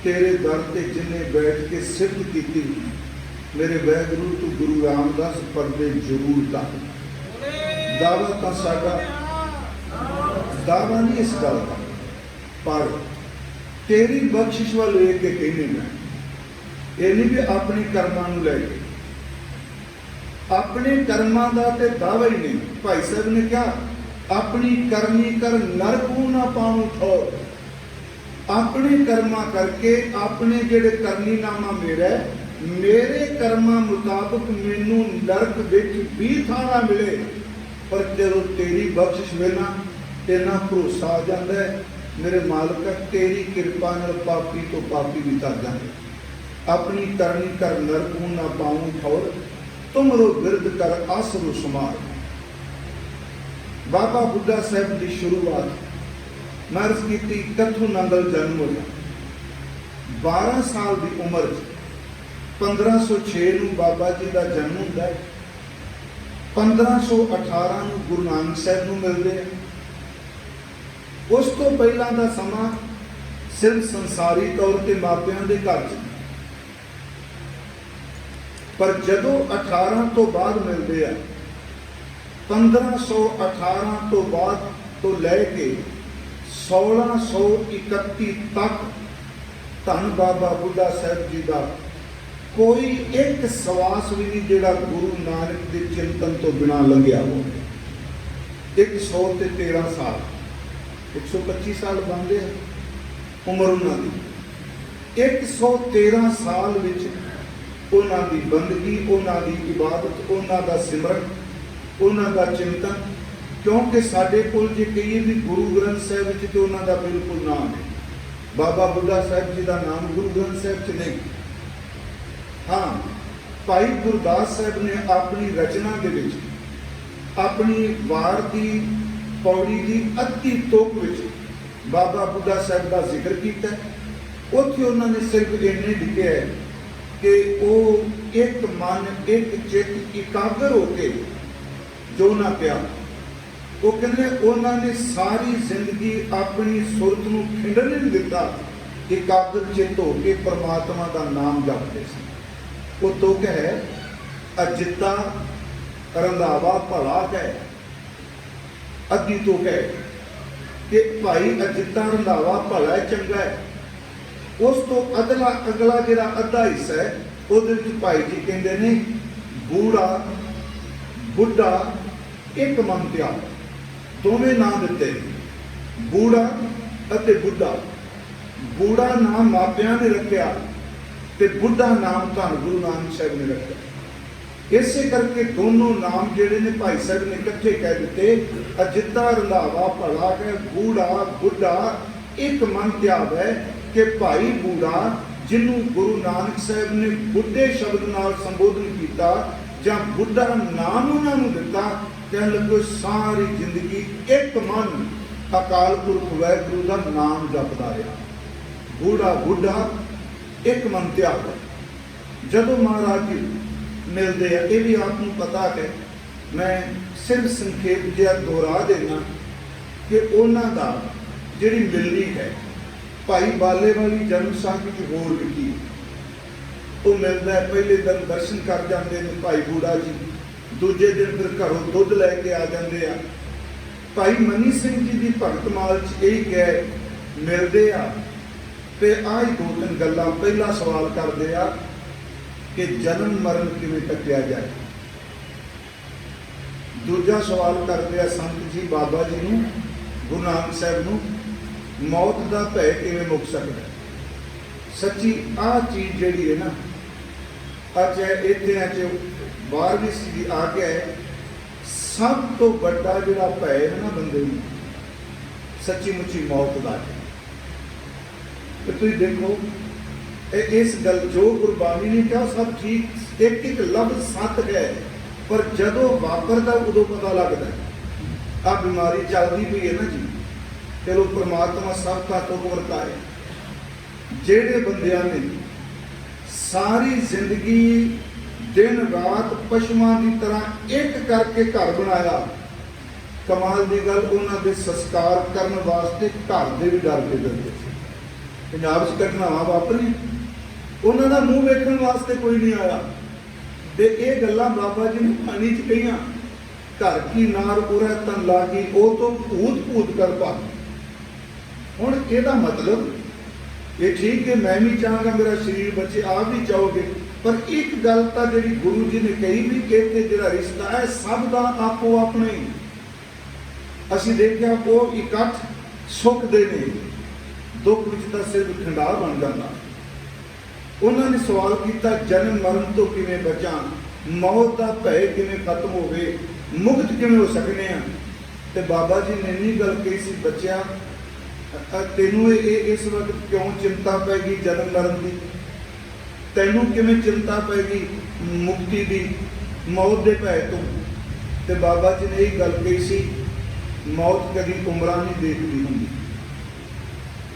ਤੇਰੇ ਦਰ ਤੇ ਜਿੰਨੇ ਬੈਠ ਕੇ ਸਿਫਤ ਕੀਤੀ, ਮੇਰੇ ਵਾਹਿਗੁਰੂ ਤੂੰ ਗੁਰੂ ਰਾਮਦਾਸ ਪੜ੍ਹਦੇ ਜ਼ਰੂਰ ਕਰ। ਦਾਵਾ ਤਾਂ ਸਾਡਾ ਦਾਵਾ ਨਹੀਂ ਇਸ ਗੱਲ ਦਾ, ਪਰ ਤੇਰੀ ਬਖਸ਼ਿਸ਼ ਵੱਲ ਵੇਖ ਕੇ ਕਹਿੰਦੇ ਮੈਂ, ਇਹ ਨਹੀਂ ਵੀ ਆਪਣੇ ਕਰਮਾਂ ਨੂੰ ਲੈ ਕੇ, ਆਪਣੇ ਕਰਮਾਂ ਦਾ ਤੇ ਦਾਵਾ ਹੀ ਨਹੀਂ। ਭਾਈ ਸਾਹਿਬ ਨੇ ਕਿਹਾ, ਆਪਣੀ ਕਰਨੀ ਕਰ ਨਰਕੂ ਨਾ ਪਾਉ ਠੋਰ। ਆਪਣੇ ਕਰਮਾਂ ਕਰਕੇ, ਆਪਣੇ ਜਿਹੜੇ ਕਰਨੀ ਨਾਮਾ ਮੇਰਾ, ਮੇਰੇ ਕਰਮਾਂ ਮੁਤਾਬਕ ਮੈਨੂੰ ਨਰਕ ਵਿੱਚ ਵੀ ਥਾਂ ਨਾ ਮਿਲੇ, ਪਰ ਜਦੋਂ ਤੇਰੀ ਬਖਸ਼ਿਸ਼ ਮਿਲਣਾ ਤੇਨਾ ਭਰੋਸਾ ਆ ਜਾਂਦਾ ਹੈ, ਮੇਰੇ ਮਾਲਕ ਤੇਰੀ ਕਿਰਪਾ ਨਾਲ ਪਾਪੀ ਤੋਂ ਪਾਪੀ ਵੀ ਤਰ ਜਾਂਦੇ। ਆਪਣੀ ਕਰਨੀ ਕਰ ਨਰਕੂ ਨਾ ਪਾਉ ਠੋਰ, ਤੁਮਰੋ ਬਿਰਦ ਕਰ ਆਸਰੂ ਸੁਮਾਰ। ਬਾਬਾ ਬੁੱਢਾ ਸਾਹਿਬ ਦੀ ਸ਼ੁਰੂਆਤ ਮਰਜ਼ ਕੀਤੀ, ਕੱਥੂ ਨੰਗਲ ਜਨਮ ਹੋਇਆ। 12 ਸਾਲ ਦੀ ਉਮਰ 'ਚ 1506 ਨੂੰ ਬਾਬਾ ਜੀ ਦਾ ਜਨਮ ਹੁੰਦਾ ਹੈ। 1518 ਨੂੰ ਗੁਰੂ ਨਾਨਕ ਸਾਹਿਬ ਨੂੰ ਮਿਲਦੇ ਆ। ਉਸ ਤੋਂ ਪਹਿਲਾਂ ਦਾ ਸਮਾਂ ਸਿਰਫ ਸੰਸਾਰੀ ਤੌਰ ਤੇ ਮਾਪਿਆਂ ਦੇ ਘਰ 'ਚ, ਪਰ ਜਦੋਂ 18 ਤੋਂ ਬਾਅਦ ਮਿਲਦੇ ਆ, 1518 ਤੋਂ ਬਾਅਦ ਤੋਂ ਲੈ ਕੇ 1631 ਤੱਕ ਧੰਨ ਬਾਬਾ ਬੁੱਢਾ ਸਾਹਿਬ ਜੀ ਦਾ ਕੋਈ ਇੱਕ ਸਵਾਸ ਵੀ ਨਹੀਂ ਜਿਹੜਾ ਗੁਰੂ ਨਾਨਕ ਦੇ ਚਿੰਤਨ ਤੋਂ ਬਿਨਾਂ ਲੰਘਿਆ ਹੋਵੇ। 113 ਸਾਲ, 125 ਸਾਲ ਬਣਦੇ ਆ ਉਮਰ ਉਹਨਾਂ ਦੀ। 113 ਸਾਲ ਵਿੱਚ ਉਹਨਾਂ ਦੀ ਬੰਦਗੀ, ਉਹਨਾਂ ਦੀ ਇਬਾਦਤ, ਉਹਨਾਂ ਦਾ ਸਿਮਰਨ, ਉਹਨਾਂ ਦਾ ਚਿੰਤਨ। ਕਿਉਂਕਿ ਸਾਡੇ ਕੋਲ ਜੇ ਕਹੀਏ ਵੀ ਗੁਰੂ ਗ੍ਰੰਥ ਸਾਹਿਬ ਵਿੱਚ ਤੇ ਉਹਨਾਂ ਦਾ ਬਿਲਕੁਲ ਨਾਮ ਹੈ, ਬਾਬਾ ਬੁੱਢਾ ਸਾਹਿਬ ਜੀ ਦਾ ਨਾਮ ਗੁਰੂ ਗ੍ਰੰਥ ਸਾਹਿਬ 'ਚ ਨਹੀਂ। ਹਾਂ, ਭਾਈ ਗੁਰਦਾਸ ਸਾਹਿਬ ਨੇ ਆਪਣੀ ਰਚਨਾ ਦੇ ਵਿੱਚ ਆਪਣੀ ਵਾਰ ਦੀ ਪੌੜੀ ਦੀ ਅੱਧੀ ਤੁਕ ਵਿੱਚ ਬਾਬਾ ਬੁੱਢਾ ਸਾਹਿਬ ਦਾ ਜ਼ਿਕਰ ਕੀਤਾ। ਉੱਥੇ ਉਹਨਾਂ ਨੇ ਸਿਰਫ ਇੰਨੇ ਲਿਖਿਆ ਹੈ ਕਿ ਉਹ ਇੱਕ ਮਨ, ਇੱਕ ਚਿੱਤ ਇਕਾਗਰ ਹੋ ਕੇ ਜੋ ਨਾ ਪਿਆ। ਉਹ ਕਹਿੰਦੇ ਉਹਨਾਂ ਨੇ ਸਾਰੀ ਜ਼ਿੰਦਗੀ ਆਪਣੀ ਸੁਰਤ ਨੂੰ ਖਿੰਡਣ ਨਹੀਂ ਦਿੱਤਾ, ਇਕਾਗਰ ਚਿੱਤ ਹੋ ਕੇ ਪਰਮਾਤਮਾ ਦਾ ਨਾਮ ਜਪਦੇ ਸੀ। ਉਹ ਤੁਕ ਹੈ, ਅਜਿੱਤਾ ਰੰਧਾਵਾ ਭਲਾ ਕਹਿ। ਅੱਧੀ ਤੁਕ ਹੈ ਕਿ ਭਾਈ ਅਜਿੱਤਾ ਰੰਧਾਵਾ ਭਲਾ ਚੰਗਾ ਹੈ। ਉਸ ਤੋਂ ਅਗਲਾ ਜਿਹੜਾ ਅੱਧਾ ਹਿੱਸਾ ਹੈ, ਉਹਦੇ ਵਿੱਚ ਭਾਈ ਜੀ ਕਹਿੰਦੇ ਨੇ ਬੂੜਾ ਬੁੱਢਾ ਇੱਕ ਮਨ ਤਿਆਗ। ਦੋਵੇਂ ਨਾਮ ਦਿੱਤੇ, ਬੂੜਾ ਅਤੇ ਬੁੱਢਾ। ਬੂੜਾ ਨਾਮ ਮਾਪਿਆਂ ਨੇ ਰੱਖਿਆ ਤੇ ਬੁੱਢਾ ਨਾਮ ਧੰਨ ਗੁਰੂ ਨਾਨਕ ਸਾਹਿਬ ਨੇ ਰੱਖਿਆ। ਇਸੇ ਕਰਕੇ ਦੋਨੋਂ ਨਾਮ ਜਿਹੜੇ ਨੇ ਭਾਈ ਸਾਹਿਬ ਨੇ ਇਕੱਠੇ ਕਹਿ ਦਿੱਤੇ, ਅਜਿੱਤਾ ਰੰਧਾਵਾ ਭਲਾ ਕਹਿ, ਬੂੜਾ ਬੁੱਢਾ ਇੱਕ ਮਨ ਤਿਆਗ ਹੈ। ਕਿ ਭਾਈ ਬੂੜਾ ਜਿਹਨੂੰ ਗੁਰੂ ਨਾਨਕ ਸਾਹਿਬ ਨੇ ਬੁੱਢੇ ਸ਼ਬਦ ਨਾਲ ਸੰਬੋਧਨ ਕੀਤਾ ਜਾਂ ਬੁੱਢਾ ਨਾਮ ਉਹਨਾਂ ਨੂੰ ਦਿੱਤਾ, ਕਹਿਣ ਲੱਗੇ ਸਾਰੀ ਜ਼ਿੰਦਗੀ ਇੱਕ ਮਨ ਅਕਾਲ ਪੁਰਖ ਵਾਹਿਗੁਰੂ ਦਾ ਨਾਮ ਜਪਦਾ ਰਿਹਾ। ਬੂੜਾ ਬੁੱਢਾ ਇੱਕ ਮਨ ਤਿਆਗ। ਜਦੋਂ ਮਹਾਰਾਜ ਜੀ ਮਿਲਦੇ ਆ, ਇਹ ਵੀ ਆਪ ਨੂੰ ਪਤਾ ਹੈ, ਮੈਂ ਸਿਰਫ ਸੰਖੇਪ ਜਿਹਾ ਦੁਹਰਾ ਦੇਣਾ ਕਿ ਉਹਨਾਂ ਦਾ ਜਿਹੜੀ ਮਿਲਣੀ ਹੈ ਭਾਈ ਬਾਲੇ ਵਾਲੀ ਜਨਮ ਸਾਖੀ ਵਿੱਚ ਹੋਰ ਲਿਖੀ। ਉਹ ਮਿਲਦਾ ਹੈ, ਪਹਿਲੇ ਦਿਨ ਦਰਸ਼ਨ ਕਰ ਜਾਂਦੇ ਨੇ ਭਾਈ ਬੂੜਾ ਜੀ, ਦੂਜੇ ਦਿਨ ਫਿਰ ਘਰੋਂ ਦੁੱਧ ਲੈ ਕੇ ਆ ਜਾਂਦੇ ਆ। ਭਾਈ ਮਨੀ ਸਿੰਘ ਜੀ ਦੀ ਭਗਤ ਮਾਲ 'ਚ ਇਹ ਕਹਿ ਮਿਲਦੇ ਆ ਤੇ ਆਹ ਹੀ ਦੋ ਤਿੰਨ ਗੱਲਾਂ। ਪਹਿਲਾ ਸਵਾਲ ਕਰਦੇ ਆ ਕਿ ਜਨਮ ਮਰਨ ਕਿਵੇਂ ਕੱਟਿਆ ਜਾਏ। ਦੂਜਾ ਸਵਾਲ ਕਰਦੇ ਆ ਸੰਤ ਜੀ ਬਾਬਾ ਜੀ ਨੂੰ, ਗੁਰੂ ਨਾਨਕ ਸਾਹਿਬ ਨੂੰ, ਮੌਤ ਦਾ ਭੈ ਕਿਵੇਂ ਮੁੱਕ ਸਕਦਾ। ਸੱਚੀ ਆਹ ਚੀਜ਼ ਜਿਹੜੀ ਹੈ ਨਾ, ਅੱਜ ਇੱਥੇ ਬਾਹਰ ਵੀ ਸੀ ਆ ਕੇ ਆਏ, सब तो बड़ा जिहड़ा भय है ना बंदे नूं सच्ची मुच्ची मौत का है। तो तुसीं देखो इस गल जो गुरबाणी ने कहा सब ठीक, एक एक लफ्ज सत है, पर जदों वापरदा उदों पता लगता है। आ बीमारी चलती पई है ना जी, चलो परमात्मा सब का तो वरता है। जेड़े बंदियां ने सारी जिंदगी दिन रात पशुआं की तरह एक करके घर बनाया, कमाल की गल उन्हां दे संस्कार करने वास्ते घर दे भी डर के डरदे सी। पंजाब च घटनावां वापरी, उन्हां दा मूँह वेखण वास्ते कोई नहीं आया। ते ये गल्लां बाबा जी ने पानी च कहियां, घर की नार उरै तन लागी ओ तो भूत भूत कर भागी। हुण इहदा मतलब ये ठीक है, मैं भी चाहांगा मेरा शरीर बचे, आप भी चाहोगे, पर एक गल तो जी गुरु जी ने कही भी कहते जो रिश्ता है सब का आपो अपना ही। असी देखा वो इकट्ठ सुख दे ने, दुख विच तां सिर्फ खंडा बन जाता। उन्होंने सवाल किया जन्म मरण तो किवें बचां, मौत का भय किवें खत्म होवे, मुक्त किवें हो सकने हैं। तो बाबा जी ने इन्नी गल कही सी, बच्चा तेनू इस वक्त क्यों चिंता पैगी जन्म मरण की, तेनू किवें चिंता पैगी मुक्ति की, मौत के भय तो। ते बाबा जी ने यही गल कही सी, मौत कभी उम्र नहीं देखती होंगी।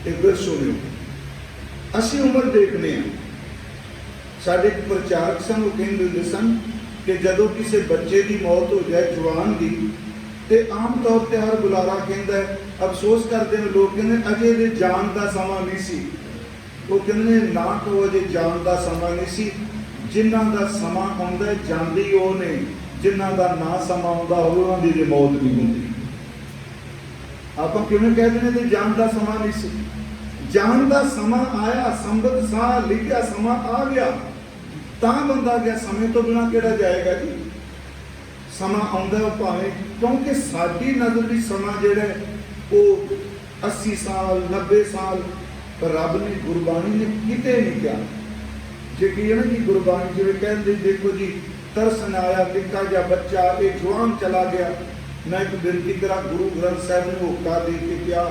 एक बार सुनियो, असी उम्र देखने हैं। साडे प्रचारक सन वो कहते हुंदे सन कि जदों किसी बच्चे की मौत हो जाए जवान की, तो आम तौर पर हर बुलारा कहता है, अफसोस करते हैं लोग, कहते अजे दे जान का समा नहीं सी। वो कहते ना कहो अजे जान का समा नहीं सी, जिन्हां दा समा आउंदा है जांदी वो ने, जिन्हां दा ना समा आउंदा होवे उन्हां दी मौत नहीं होंदी। आपां किवें कह दिंदे ने जान का समा नहीं सी, जान का समा आया, संबत साह लिखिया समा आ गया, तां बंदा गया, समय तो बिना किहड़ा जाएगा जी। समा आउंदा भावें, क्योंकि साडी नज़र भी समा जिहड़ा वो 80 साल 90 साल, पर रब ने गुरबाणी ने किते नहीं कहा। जे कहिए ना कि गुरबाणी जिवें कहंदे देखो जी, तरसन आया निक्का जिहा बच्चा, ये जवान चला गया। मैं एक बेनती करा, गुरु ग्रंथ साहब ने होका दे के क्या,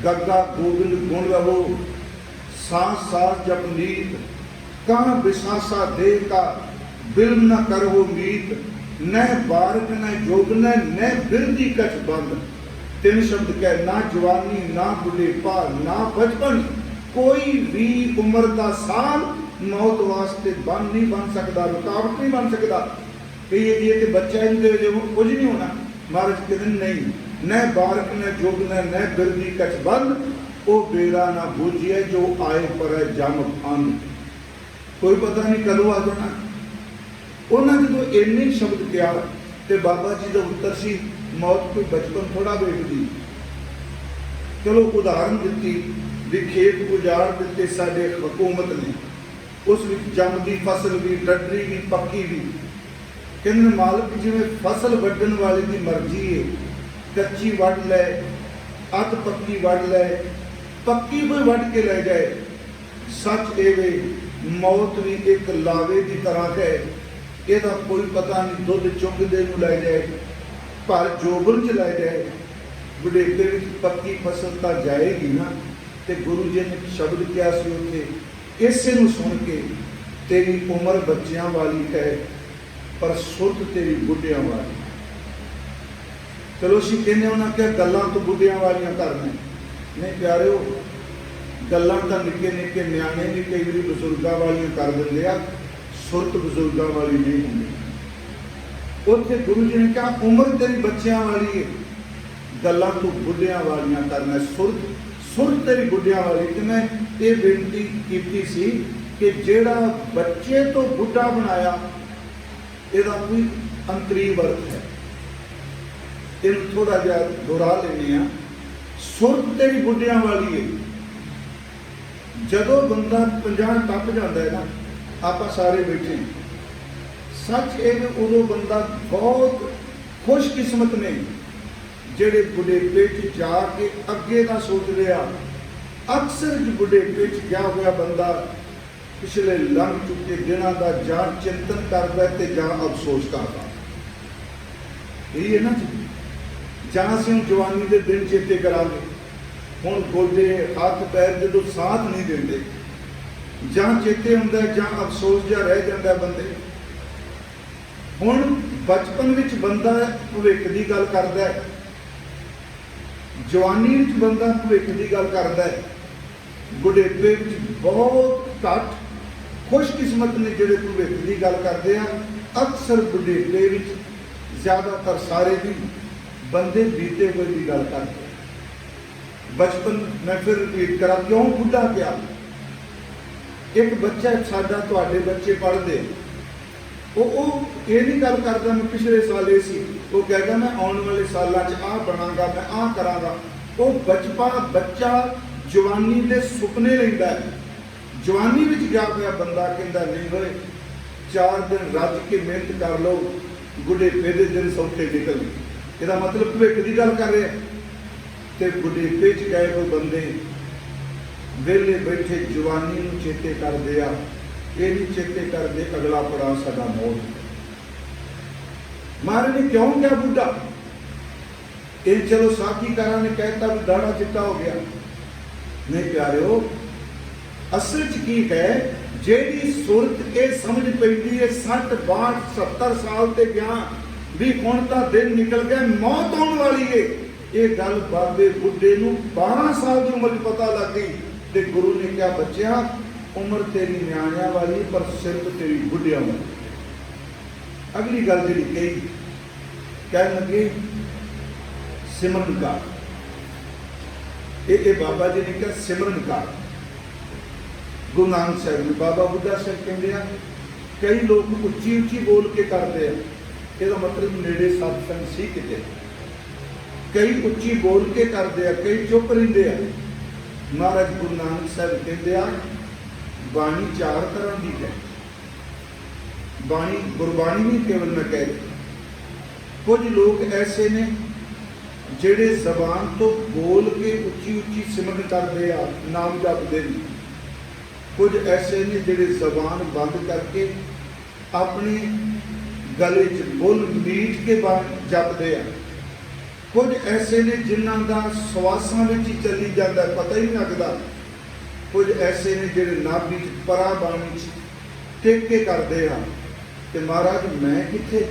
गग्गा गोबिंद गुण रहो, सांस सांस जप नीत, कहाँ विशासा दे का बिल न करो मीत, न बारक न जोगन न बिरदी कछ बंद। तीन शब्द कह, ना जवानी ना बुढ़ेपा ना बचपन, कोई भी उम्र का साल मौत वास्ते बन नहीं बन सकता, रुकावट नहीं बन सकता। ये तो बच्चा इनके कुछ नहीं होना, महाराज कहते नहीं, न बारक न जोगन न बिरदी कछ बंद, वो बेरा ना बूझिए जो आए पर है जम अंध। कोई पता नहीं कदों आ जाना। उन्होंने जो इन्ने शब्द किया तो बाबा जी का उत्तर सी, मौत कोई बचपन थोड़ा वेखदी। चलो उदाहरण दी भी, खेत उजाड़ दिते साडे हुकूमत ने, उस विच जमदी फसल भी, डडरी भी, पक्की भी। कहते मालिक जिवें फसल वड्डण वाले की मर्जी है, कच्ची वड लै, अध पक्की वड लै, पक्की कोई वड के लै जाए। सच एवे मौत भी एक लावे की तरह है, यदा कोई पता नहीं, दुध चुंगदे नूं लै जाए, पर जोबन च लै जाए, बुढ़ेपे में पक्की फसल तो जाएगी ना। तो गुरु जी ने शब्द क्या सी उत्थे, इसे नूं सुन के तेरी उम्र बच्चियां वाली है, पर सुरत तेरी बुढ़ियां वाली। चलो असीं कहने उन्हें क्या गल्लां तो बुढ़ियां वालियां करने नहीं प्यारे हो, गल्लां तां निक्के निक्के न्याणे भी कई बार बजुर्गों वालियां कर दिंदे आ, सुरत बजुर्गों वाली नहीं होंदी। उत्थे गुरु जी ने कहा उम्र तेरी बच्चियां वाली है, गल्लां तू बुढ़ियां वालियां करना, सुरत तेरी बुढ़ियां वाली। तो मैं ये बेनती की सी कि जेड़ा बच्चे तो बुढ़ा बनाया, ਇਹਦਾ कोई अंतरीव अर्थ है, इन थोड़ा जहा दोहरा लेने आ। सुरत तेरी बुढ़ियां वाली है, जदों बंदा 50 टप जाता है ना, आप सारे बैठे सच है, उदों बंदा बहुत खुशकिस्मत ने जेड़े बुढ़ेपे च जाके अगे का सोच रहा। अक्सर बुढ़ेपे च गया हुआ बंदा पिछले लंघ चुके दिनों का जां चिंतन करता है, जां अफसोस करता। यही है ना जी। ਜਾਂ ਅਸੀਂ ਜਵਾਨੀ ਦੇ ਦਿਨ ਚੇਤੇ ਕਰਾਂਗੇ, ਹੁਣ ਗੋਡੇ ਹੱਥ ਪੈਰ ਜਦੋਂ ਸਾਥ ਨਹੀਂ ਦਿੰਦੇ, ਜਾਂ ਚੇਤੇ ਹੁੰਦਾ ਜਾਂ ਅਫਸੋਸ ਜਿਹਾ ਰਹਿ ਜਾਂਦਾ ਬੰਦੇ। ਹੁਣ ਬਚਪਨ ਵਿੱਚ ਬੰਦਾ ਭਵਿੱਖ ਦੀ ਗੱਲ ਕਰਦਾ ਹੈ, ਜਵਾਨੀ ਵਿੱਚ ਬੰਦਾ ਭਵਿੱਖ ਦੀ ਗੱਲ ਕਰਦਾ ਹੈ, ਬੁਢੇਪੇ ਵਿੱਚ ਬਹੁਤ ਘੱਟ ਖੁਸ਼ਕਿਸਮਤ ਨੇ ਜਿਹੜੇ ਭਵਿੱਖ ਦੀ ਗੱਲ ਕਰਦੇ ਆ। ਅਕਸਰ ਬੁਢੇਪੇ ਵਿੱਚ ਜ਼ਿਆਦਾਤਰ ਸਾਰੇ ਵੀ ਬੰਦੇ ਬੀਤੇ ਹੋਏ ਦੀ ਗੱਲ ਕਰਦੇ। ਬਚਪਨ ਮੈਂ ਫਿਰ ਰਿਪੀਟ ਕਰਾਂ, ਕਿਉਂ ਬੁੱਢਾ ਕਿਹਾ? ਇੱਕ ਬੱਚਾ ਸਾਡਾ, ਤੁਹਾਡੇ ਬੱਚੇ ਪੜ੍ਹਦੇ, ਉਹ ਇਹ ਨਹੀਂ ਗੱਲ ਕਰਦਾ ਮੈਂ ਪਿਛਲੇ ਸਾਲ ਇਹ ਸੀ, ਉਹ ਕਹਿੰਦਾ ਮੈਂ ਆਉਣ ਵਾਲੇ ਸਾਲਾਂ 'ਚ ਆਹ ਬਣਾਂਗਾ, ਮੈਂ ਆਹ ਕਰਾਂਗਾ। ਉਹ ਬੱਚਾ ਜਵਾਨੀ ਦੇ ਸੁਪਨੇ ਲੈਂਦਾ ਹੈ। ਜਵਾਨੀ ਵਿੱਚ ਗਿਆ ਹੋਇਆ ਬੰਦਾ ਕਹਿੰਦਾ ਨਹੀਂ ਹੋਏ 4 ਦਿਨ ਰੱਜ ਕੇ ਮਿਹਨਤ ਕਰ ਲਓ, ਬੁਢੇਪੇ ਦੇ ਦਿਨ ਸੌਖੇ ਨਿਕਲ। ਇਹਦਾ ਮਤਲਬ ਭਵਿੱਖ ਦੀ ਗੱਲ ਕਰ ਰਿਹਾ। ਤੇ ਬੁਢੇਪੇ 'ਚ ਗਏ ਹੋਏ ਬੰਦੇ ਵਿਹਲੇ ਬੈਠੇ ਜਵਾਨੀ ਨੂੰ ਚੇਤੇ ਕਰਦੇ ਆ, ਇਹ ਨਹੀਂ ਚੇਤੇ ਕਰਦੇ ਅਗਲਾ ਪੜਾਅ ਸਾਡਾ ਮੌਤ। ਮਹਾਰਾਜ ਨੇ ਕਿਉਂ ਕਿਹਾ ਬੁੱਢਾ? ਇਹ ਚਲੋ ਸਾਖੀਕਾਰਾਂ ਨੇ ਕਹਿਤਾ ਵੀ ਦਾੜਾ ਚਿੱਟਾ ਹੋ ਗਿਆ। ਨਹੀਂ ਪਿਆਰਿਓ, ਅਸਲ 'ਚ ਕੀ ਹੈ, ਜਿਹੜੀ ਸੁਰਤ ਇਹ ਸਮਝ ਪੈਂਦੀ ਹੈ 60, 62, 70 ਸਾਲ ਤੇ ਗਿਆ ਵੀ ਹੁਣ ਤਾਂ ਦਿਨ ਨਿਕਲ ਗਿਆ, ਮੌਤ ਆਉਣ ਵਾਲੀ ਏ। ਇਹ ਗੱਲ ਬਾਬੇ ਬੁੱਢੇ ਨੂੰ 12 ਸਾਲ ਦੀ ਉਮਰ 'ਚ ਪਤਾ ਲੱਗ ਗਈ ਤੇ ਗੁਰੂ ਨੇ ਕਿਹਾ ਬੱਚਿਆ ਉਮਰ ਤੇਰੀ ਨਿਆਣਿਆਂ ਵਾਲੀ ਪਰ ਸਿਰਫ ਤੇਰੀ ਬੁੱਢਿਆਂ ਵਾਲੀ। ਅਗਲੀ ਗੱਲ ਜਿਹੜੀ ਕਹੀ, ਕਹਿਣ ਲੱਗੇ ਸਿਮਰਨ ਕਰ। ਇਹ ਬਾਬਾ ਜੀ ਨੇ ਕਿਹਾ ਸਿਮਰਨ ਕਰ। ਗੁਰੂ ਨਾਨਕ ਸਾਹਿਬ ਨੇ, ਬਾਬਾ ਬੁੱਢਾ ਸਾਹਿਬ ਕਹਿੰਦੇ ਆ ਕਈ ਲੋਕ ਉੱਚੀ ਉੱਚੀ ਬੋਲ ਕੇ ਕਰਦੇ ਆ, ਇਹਦਾ ਮਤਲਬ ਨੇੜੇ ਸਤਸੰਗ ਸੀ ਕਿਤੇ। ਕਈ ਉੱਚੀ ਬੋਲ ਕੇ ਕਰਦੇ ਆ, ਕਈ ਚੁੱਪ ਰਹਿੰਦੇ ਆ। ਮਹਾਰਾਜ ਗੁਰੂ ਨਾਨਕ ਸਾਹਿਬ ਕਹਿੰਦੇ ਆ ਬਾਣੀ 4 ਤਰ੍ਹਾਂ ਦੀ ਹੈ। ਬਾਣੀ ਗੁਰਬਾਣੀ ਨਹੀਂ ਕੇਵਲ ਮੈਂ ਕਹਿ ਰਿਹਾ, ਕੁਝ ਲੋਕ ਐਸੇ ਨੇ ਜਿਹੜੇ ਜ਼ਬਾਨ ਤੋਂ ਬੋਲ ਕੇ ਉੱਚੀ ਉੱਚੀ ਸਿਮਰਨ ਕਰਦੇ ਆ, ਨਾਮ ਜਪਦੇ ਨੇ। ਕੁਝ ਐਸੇ ਨੇ ਜਿਹੜੇ ਜ਼ਬਾਨ ਬੰਦ ਕਰਕੇ ਆਪਣੀ ਗਲੇ 'ਚ ਬੁੱਲ ਮੀਟ ਕੇ ਜਪਦੇ ਆ। ਕੁਝ ਐਸੇ ਨੇ ਜਿਨ੍ਹਾਂ ਦਾ ਸਵਾਸਾਂ ਵਿੱਚ ਹੀ ਚੱਲੀ ਜਾਂਦਾ, ਪਤਾ ਹੀ ਨਹੀਂ ਲੱਗਦਾ। ਕੁਝ ਐਸੇ ਨੇ ਜਿਹੜੇ ਨਾਭੀ 'ਚ ਪਰਾ ਬਾਣੀ 'ਚ ਟੇਕ ਕੇ ਕਰਦੇ ਆ। ਤੇ ਮਹਾਰਾਜ ਮੈਂ ਕਿੱਥੇ?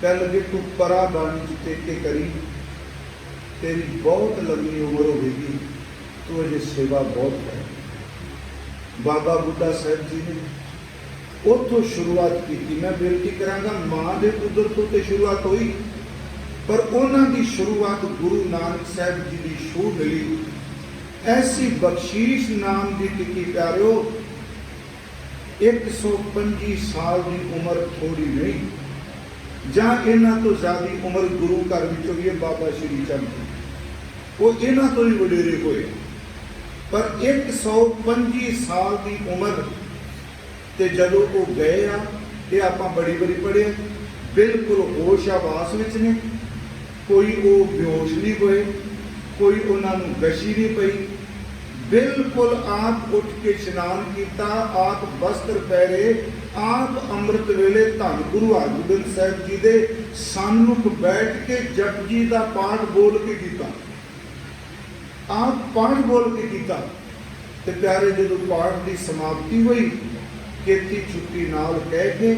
ਕਹਿ ਲੱਗੇ ਤੂੰ ਪਰਾ ਬਾਣੀ 'ਚ ਟੇਕ ਕੇ ਕਰੀ, ਤੇਰੀ ਬਹੁਤ ਲੰਮੀ ਉਮਰ ਹੋਵੇਗੀ, ਤੂੰ ਅਜੇ ਸੇਵਾ ਬਹੁਤ ਕਰ। ਬਾਬਾ ਬੁੱਢਾ ਸਾਹਿਬ ਜੀ ਨੇ ਉੱਥੋਂ ਸ਼ੁਰੂਆਤ ਕੀਤੀ। ਮੈਂ ਬੇਨਤੀ ਕਰਾਂਗਾ ਮਾਂ ਦੇ ਉਦਰ ਤੋਂ ਤੇ ਸ਼ੁਰੂਆਤ ਹੋਈ, ਪਰ ਉਹਨਾਂ ਦੀ ਸ਼ੁਰੂਆਤ ਗੁਰੂ ਨਾਨਕ ਸਾਹਿਬ ਜੀ ਦੀ ਛੂਹ ਮਿਲੀ। ਐਸੀ ਬਖਸ਼ੀਸ਼ ਨਾਮ ਦੀ ਟਿੱਕੀ ਪਿਆਰਿਓ, 125 ਸਾਲ ਦੀ ਉਮਰ ਥੋੜੀ ਨਹੀਂ, ਜਾਂ ਇਹਨਾਂ ਤੋਂ ਜ਼ਿਆਦੀ ਉਮਰ ਗੁਰੂ ਘਰ ਵਿੱਚ ਹੋਈ ਹੈ ਬਾਬਾ ਸ਼੍ਰੀ ਚੰਦ ਜੀ, ਉਹ ਇਹਨਾਂ ਤੋਂ ਹੀ ਵਡੇਰੇ ਹੋਏ। ਪਰ 125 ਸਾਲ ਦੀ ਉਮਰ ਤੇ ਜਦੋਂ ਉਹ ਗਏ ਆ, ਇਹ ਆਪਾਂ ਬੜੀ ਬੜੀ ਪੜ੍ਹੇ, ਬਿਲਕੁਲ ਹੋਸ਼ ਆਵਾਸ ਵਿੱਚ ਨੇ, ਕੋਈ ਉਹ ਬੇਹੋਸ਼ ਨਹੀਂ ਹੋਏ, ਕੋਈ ਉਹਨਾਂ ਨੂੰ ਗਸ਼ੀ ਨਹੀਂ ਪਈ, ਬਿਲਕੁਲ ਆਪ ਉੱਠ ਕੇ ਇਸ਼ਨਾਨ ਕੀਤਾ, ਆਪ ਵਸਤਰ ਪਹਿਰੇ, ਆਪ ਅੰਮ੍ਰਿਤ ਵੇਲੇ ਧੰਨ ਗੁਰੂ ਹਰਗੋਬਿੰਦ ਸਾਹਿਬ ਜੀ ਦੇ ਸਨਮੁਖ ਬੈਠ ਕੇ ਜਪਜੀ ਦਾ ਪਾਠ ਬੋਲ ਕੇ ਕੀਤਾ। ਆਪ ਪਾਠ ਬੋਲ ਕੇ ਕੀਤਾ। ਤੇ ਪਿਆਰੇ ਜਦੋਂ ਪਾਠ ਦੀ ਸਮਾਪਤੀ ਹੋਈ, ਕੀਤੀ ਛੁੱਟੀ ਨਾਲ ਕਹਿ ਕੇ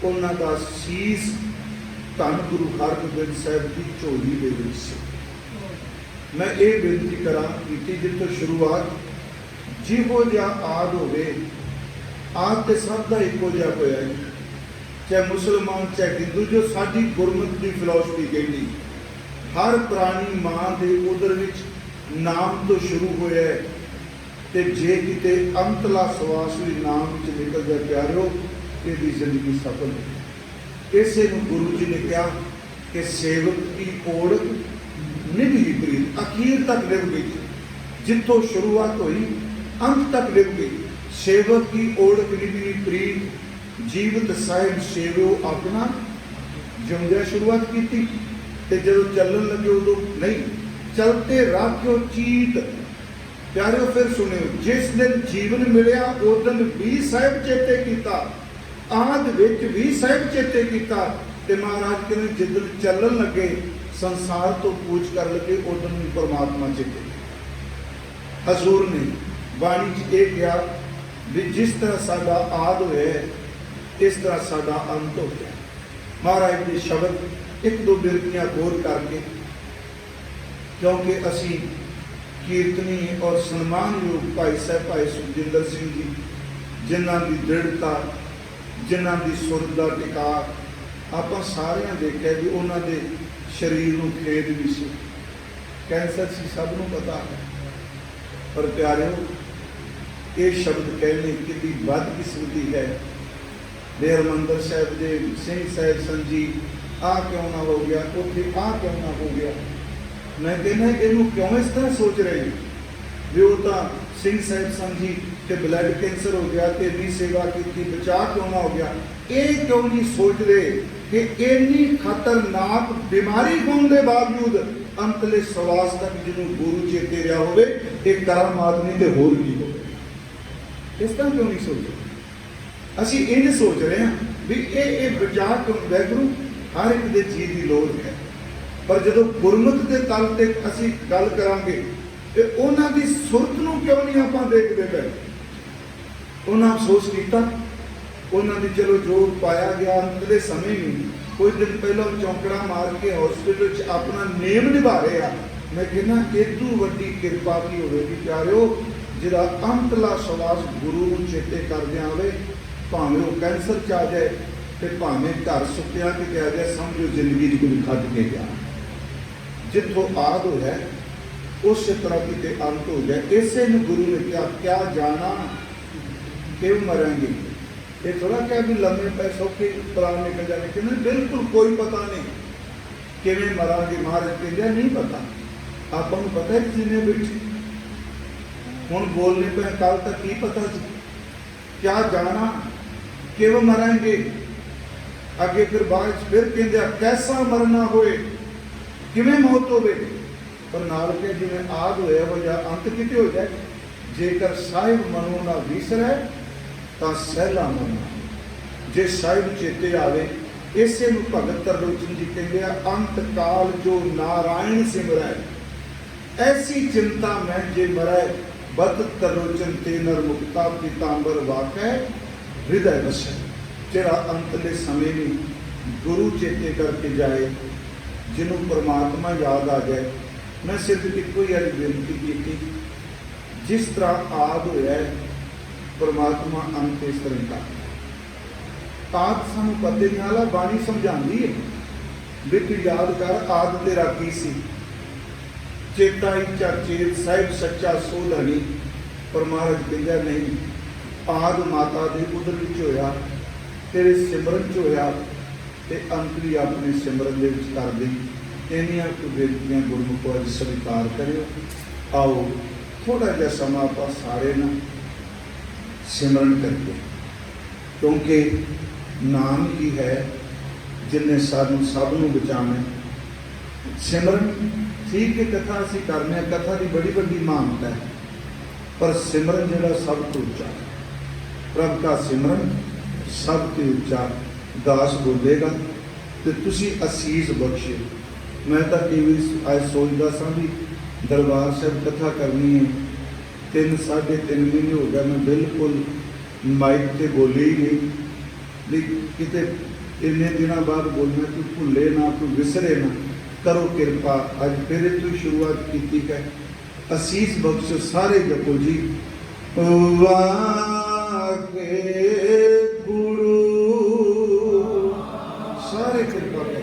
ਉਹਨਾਂ ਦਾ ਸੀਸ ਧੰਨ ਗੁਰੂ ਹਰਗੋਬਿੰਦ ਸਾਹਿਬ ਦੀ ਝੋਲੀ ਦੇ ਵਿੱਚ ਸੀ। ਮੈਂ ਇਹ ਬੇਨਤੀ ਕਰਾਂ ਕੀਤੀ ਜਿੱਥੋਂ ਸ਼ੁਰੂਆਤ ਜਿਹੋ ਜਿਹਾ ਆਦ ਹੋਵੇ, ਆਦ ਤੇ ਸਭ ਦਾ ਇੱਕੋ ਜਿਹਾ ਹੋਇਆ ਹੈ, ਚਾਹੇ ਮੁਸਲਮਾਨ ਚਾਹੇ ਹਿੰਦੂ। ਜੋ ਸਾਡੀ ਗੁਰਮਤਿ ਦੀ ਫਿਲਾਸਫੀ ਕਹਿੰਦੀ, ਹਰ ਪ੍ਰਾਣੀ ਮਾਂ ਦੇ ਉਦਰ ਵਿੱਚ ਨਾਮ ਤੋਂ ਸ਼ੁਰੂ ਹੋਇਆ ਹੈ, ਤੇ ਜੇ ਕਿਤੇ ਅੰਤਲਾ ਸਵਾਸ ਵੀ ਨਾਮ ਵਿੱਚ ਨਿਕਲ ਜਾਏ ਪਿਆਰਿਓ, ਇਹਦੀ ਜ਼ਿੰਦਗੀ ਸਫਲ ਹੈ। ਇਸੇ ਨੂੰ ਗੁਰੂ ਜੀ ਨੇ ਕਿਹਾ ਕਿ ਸੇਵਕ ਦੀ ਓੜ ਨਿਭੀ ਪ੍ਰੀਤ, ਅਖੀਰ ਤੱਕ ਨਿਭ ਗਈ। ਜਿੱਥੋਂ ਸ਼ੁਰੂਆਤ ਹੋਈ ਅੰਤ ਤੱਕ ਨਿਭ ਗਈ। ਸੇਵਕ ਦੀ ਓੜ ਨਿਭੀ ਪ੍ਰੀਤ, ਜੀਵਤ ਸਾਹਿਬ ਸੇਵਿਓ ਆਪਣਾ। ਜਿਉਂਦਿਆਂ ਸ਼ੁਰੂਆਤ ਕੀਤੀ ਤੇ ਜਦੋਂ ਚੱਲਣ ਲੱਗੇ ਉਦੋਂ ਨਹੀਂ, ਚਲਤੇ ਰਾਖਿਓ ਚੀਤ। ਪਿਆਰਿਓ ਫਿਰ ਸੁਣਿਓ, ਜਿਸ ਦਿਨ ਜੀਵਨ ਮਿਲਿਆ ਉਸ ਦਿਨ ਵੀ ਸਾਹਿਬ ਚੇਤੇ ਕੀਤਾ, ਆਦ ਵਿੱਚ ਵੀ ਸਾਹਿਬ ਚੇਤੇ ਕੀਤਾ, ਤੇ ਮਹਾਰਾਜ ਕਹਿੰਦੇ ਜਿੱਦਣ ਚੱਲਣ ਲੱਗੇ ਸੰਸਾਰ ਤੋਂ ਕੂਚ ਕਰ ਲਗੇ ਉਦੋਂ ਨੂੰ ਪਰਮਾਤਮਾ ਚਿੱਤੇ ਹਜ਼ੂਰ ਨੇ ਬਾਣੀ 'ਚ ਇਹ ਕਿਹਾ ਵੀ ਜਿਸ ਤਰ੍ਹਾਂ ਸਾਡਾ ਆਦ ਹੋਇਆ ਇਸ ਤਰ੍ਹਾਂ ਸਾਡਾ ਅੰਤ ਹੋ ਗਿਆ। ਮਹਾਰਾਜ ਦੇ ਸ਼ਬਦ ਇੱਕ ਦੋ ਬਿਰਤੀਆਂ ਹੋਰ ਕਰਕੇ, ਕਿਉਂਕਿ ਅਸੀਂ ਕੀਰਤਨੀ ਔਰ ਸਨਮਾਨਯੋਗ ਭਾਈ ਸਾਹਿਬ ਭਾਈ ਸੁਖਜਿੰਦਰ ਸਿੰਘ ਜੀ, ਜਿਨ੍ਹਾਂ ਦੀ ਦ੍ਰਿੜਤਾ, ਜਿਨ੍ਹਾਂ ਦੀ ਸੁਰ ਦਾ ਟਿਕਾ ਆਪਾਂ ਸਾਰਿਆਂ ਦੇਖਿਆ ਵੀ ਉਹਨਾਂ ਦੇ ਸਰੀਰ ਨੂੰ ਖੇਦ ਵੀ ਸੀ, ਕੈਂਸਰ ਸੀ, ਸਭ ਨੂੰ ਪਤਾ ਹੈ। ਪਰ ਪਿਆਰਿਓ, ਇਹ ਸ਼ਬਦ ਕਹਿਣੇ ਕਿੰਨੀ ਬਦਕਿਸਮਤੀ ਹੈ। ਹਰਿਮੰਦਰ ਸਾਹਿਬ ਦੇ ਸਿੰਘ ਸਾਹਿਬ ਸੰਜੀ ਆਹ ਕਿਉਂ ਨਾ ਹੋ ਗਿਆ, ਉੱਥੇ ਆਹ ਕਿਉਂ ਨਾ ਹੋ ਗਿਆ। ਮੈਂ ਕਹਿੰਦਾ ਇਹਨੂੰ ਕਿਉਂ ਇਸ ਤਰ੍ਹਾਂ ਸੋਚ ਰਹੇ ਵੀ ਉਹ ਤਾਂ ਸਿੰਘ ਸਾਹਿਬ ਸੰਜੀ ਤੇ ਬਲੱਡ ਕੈਂਸਰ ਹੋ ਗਿਆ ਤੇ ਇੰਨੀ ਸੇਵਾ ਕੀਤੀ, ਬਚਾਅ ਕਿਉਂ ਨਾ ਹੋ ਗਿਆ। ਇਹ ਕਿਉਂ ਨਹੀਂ ਸੋਚਦੇ ਕਿ ਇੰਨੀ ਖਤਰਨਾਕ ਬਿਮਾਰੀ ਹੋਣ ਦੇ ਬਾਵਜੂਦ ਅੰਤਲੇ ਸਵਾਸ ਤੱਕ ਜਿਹਨੂੰ ਗੁਰੂ ਚੇਤੇ ਰਿਹਾ ਹੋਵੇ, ਇਹ ਕਰਮ ਆਦਮੀ ਤੇ ਹੋਰ ਕੀ ਹੋਵੇ। ਇਸ ਤਰ੍ਹਾਂ ਕਿਉਂ ਨਹੀਂ ਸੋਚਦੇ? ਅਸੀਂ ਇਹ ਸੋਚ ਰਹੇ ਹਾਂ ਵੀ ਇਹ ਬਚਾਅ ਕਿਉਂ, ਵੈਗਰੂ ਹਰ ਇੱਕ ਦੇ ਚੀਜ਼ ਦੀ ਲੋੜ ਹੈ। ਪਰ ਜਦੋਂ ਗੁਰਮਤਿ ਦੇ ਤਲ ਤੇ ਅਸੀਂ ਗੱਲ ਕਰਾਂਗੇ ਤੇ ਉਹਨਾਂ ਦੀ ਸੁਰਤ ਨੂੰ ਕਿਉਂ ਨਹੀਂ ਆਪਾਂ ਦੇਖਦੇ ਪਏ। ਉਹਨਾਂ ਅਫਸੋਸ ਕੀਤਾ, ਉਹਨਾਂ ਦੀ ਚਲੋ ਜੋ ਪਾਇਆ ਗਿਆ ਅੰਤਲੇ ਸਮੇਂ ਨੂੰ ਕੁਝ ਦਿਨ ਪਹਿਲਾਂ ਚੌਂਕੜਾ ਮਾਰ ਕੇ ਹਸਪੀਟਲ 'ਚ ਆਪਣਾ ਨੇਮ ਨਿਭਾ ਰਹੇ ਆ। ਮੈਂ ਕਹਿੰਦਾ ਇਦੋਂ ਵੱਡੀ ਕਿਰਪਾ ਕੀ ਹੋਵੇਗੀ ਪਿਆਰਿਓ, ਜਿਹੜਾ ਅੰਤਲਾ ਸਵਾਸ ਗੁਰੂ ਨੂੰ ਚੇਤੇ ਕਰਦਿਆਂ ਆਵੇ, ਭਾਵੇਂ ਉਹ ਕੈਂਸਰ 'ਚ ਆ ਜਾਏ ਤੇ ਭਾਵੇਂ ਘਰ ਸੁੱਤਿਆਂ ਕਿਤੇ ਆ ਜਾਏ, ਸਮਝੋ ਜ਼ਿੰਦਗੀ 'ਚ ਕੋਈ ਖੱਟ ਕੇ ਗਿਆ। ਜਿੱਥੋਂ ਆਦ ਹੋਇਆ ਉਸੇ ਤਰ੍ਹਾਂ ਕਿਤੇ ਅੰਤ ਹੋ ਜਾਏ। ਇਸੇ ਨੂੰ ਗੁਰੂ ਨੇ ਕਿਹਾ, ਕਿਆ ਜਾਣਾ ਕਿਉਂ ਮਰਾਂਗੇ। ਇਹ ਥੋੜਾ ਕਿਹਾ ਵੀ ਲੰਮੇ ਪੈ ਸੌਖੇ ਪ੍ਰਾਣ ਨਿਕਲ ਜਾਣੇ, ਕਹਿੰਦੇ ਬਿਲਕੁਲ ਕੋਈ ਪਤਾ ਨਹੀਂ ਕਿਵੇਂ ਮਰਾਂਗੇ। ਮਹਾਰਾਜ ਕਹਿੰਦੇ ਨਹੀਂ ਪਤਾ, ਆਪਾਂ ਨੂੰ ਪਤਾ ਕਿ ਜਿੰਨੇ ਵਿੱਚ ਹੁਣ ਬੋਲਨੇ ਪਏ, ਕੱਲ ਤੱਕ ਕੀ ਪਤਾ ਸੀ। ਕਿਆ ਜਾਣਾ ਕਿਉਂ ਮਰਾਂਗੇ। ਅੱਗੇ ਫਿਰ ਬਾਅਦ ਫਿਰ ਕਹਿੰਦੇ ਕੈਸਾ ਮਰਨਾ ਹੋਏ, ਕਿਵੇਂ ਮੌਤ ਹੋਵੇ। ਪਰ ਨਾਲ ਕੇ ਜਿਵੇਂ ਆਦ ਹੋਇਆ ਹੋ ਜਾਂ ਅੰਤ ਕਿਤੇ ਹੋ ਜਾਏ। ਜੇਕਰ ਸਾਹਿਬ ਮਨੋਂ ਨਾ ਵਿਸਰੈ ਤਾਂ ਸਹਿਲਾ ਮਰਨਾ। ਜੇ ਸਾਹਿਬ ਚੇਤੇ ਆਵੇ, ਇਸੇ ਨੂੰ ਭਗਤ ਤਰਲੋਚਨ ਜੀ ਕਹਿੰਦੇ ਆ, ਅੰਤ ਕਾਲ ਜੋ ਨਾਰਾਇਣ ਸਿਮਰੈ ਐਸੀ ਚਿੰਤਾ ਮੈਂ ਜੇ ਮਰੈ, ਬਦ ਤਰਲੋਚਨ ਤੇ ਨਰ ਮੁਕਤਾ ਪੀਤਾੰਬਰ ਵਾਕੈ ਹਿਰਦੈ ਵਸੈ। ਜਿਹੜਾ ਅੰਤਲੇ ਸਮੇਂ ਨੂੰ ਗੁਰੂ ਚੇਤੇ ਕਰਕੇ ਜਾਏ, ਜਿਹਨੂੰ ਪਰਮਾਤਮਾ ਯਾਦ ਆ ਜਾਏ। ਮੈਂ ਸਿਰਫ ਇੱਕੋ ਹੀ ਬੇਨਤੀ ਕੀਤੀ, ਜਿਸ ਤਰ੍ਹਾਂ ਆਦ ਹੋਇਆ ਪਰਮਾਤਮਾ ਅੰਤ ਇਸ ਤਰ੍ਹਾਂ ਕਰਦਾ। ਆਦ ਸਾਨੂੰ ਪਤੇ ਨਹੀਂ, ਆਲਾ ਬਾਣੀ ਸਮਝਾਉਂਦੀ ਹੈ ਵੀ ਤੂੰ ਯਾਦ ਕਰ ਆਦ ਤੇਰਾ ਕੀ ਸੀ। ਚੇਤਾ ਇੱਛਾ ਚੇਤ ਸਾਹਿਬ ਸੱਚਾ ਸੋਧਣੀ। ਪਰ ਮਹਾਰਾਜ ਕਹਿੰਦਾ ਨਹੀਂ, ਆਦ ਮਾਤਾ ਦੇ ਉਦਰ ਵਿੱਚ ਹੋਇਆ, ਤੇਰੇ ਸਿਮਰਨ 'ਚ ਹੋਇਆ ਤੇ ਅੰਤ ਵੀ ਆਪਣੇ ਸਿਮਰਨ ਦੇ ਵਿੱਚ ਕਰਦੇ। ਇੰਨੀਆਂ ਕੁ ਬੇਨਤੀਆਂ ਗੁਰਮੁਖੋ ਅੱਜ ਸਵੀਕਾਰ ਕਰਿਓ। ਆਓ ਥੋੜਾ ਜਿਹਾ ਸਮਾਂ ਆਪਾਂ ਸਾਰੇ ਨਾ ਸਿਮਰਨ ਕਰੀਏ, ਕਿਉਂਕਿ ਨਾਮ ਹੀ ਹੈ ਜਿਨਨੇ ਸਾਨੂੰ ਸਭ ਨੂੰ ਬਚਾਉਣਾ। ਸਿਮਰਨ ਠੀਕ ਹੈ, ਕਥਾ ਅਸੀਂ ਕਰਨੇ, ਕਥਾ ਦੀ ਬੜੀ ਵੱਡੀ ਮਾਨਤਾ ਹੈ, ਪਰ ਸਿਮਰਨ ਜਿਹੜਾ ਸਭ ਤੋਂ ਉੱਚਾ, ਪ੍ਰਭ ਦਾ ਸਿਮਰਨ ਸਭ ਤੋਂ ਉੱਚਾ। ਦਾਸ ਬੋਲੇਗਾ ਤੇ ਤੁਸੀਂ ਅਸੀਸ ਬਖਸ਼ੇ। ਮੈਂ ਤਾਂ ਕਈ ਅੱਜ ਸੋਚਦਾ ਸਾਂ ਵੀ ਦਰਬਾਰ ਸਾਹਿਬ ਕਥਾ ਕਰਨੀ ਹੈ, 3-3.5 ਮਹੀਨੇ ਹੋ ਗਿਆ ਮੈਂ ਬਿਲਕੁਲ ਮਾਈਕ ਤੇ ਬੋਲੀ ਹੀ ਨਹੀਂ। ਵੀ ਕਿਤੇ ਇੰਨੇ ਦਿਨਾਂ ਬਾਅਦ ਬੋਲਣਾ, ਤੂੰ ਭੁੱਲੇ ਨਾ, ਤੂੰ ਵਿਸਰੇ ਨਾ। ਕਰੋ ਕਿਰਪਾ, ਅੱਜ ਫਿਰ ਤੋਂ ਸ਼ੁਰੂਆਤ ਕੀਤੀ ਹੈ। ਅਸੀਸ ਬਖਸ਼ੋ ਸਾਰੇ ਜਪੋ ਜੀ। ਵਾਹਿਗੁਰੂ ਸਾਰੇ ਕਿਰਪਾ ਕਰੋ।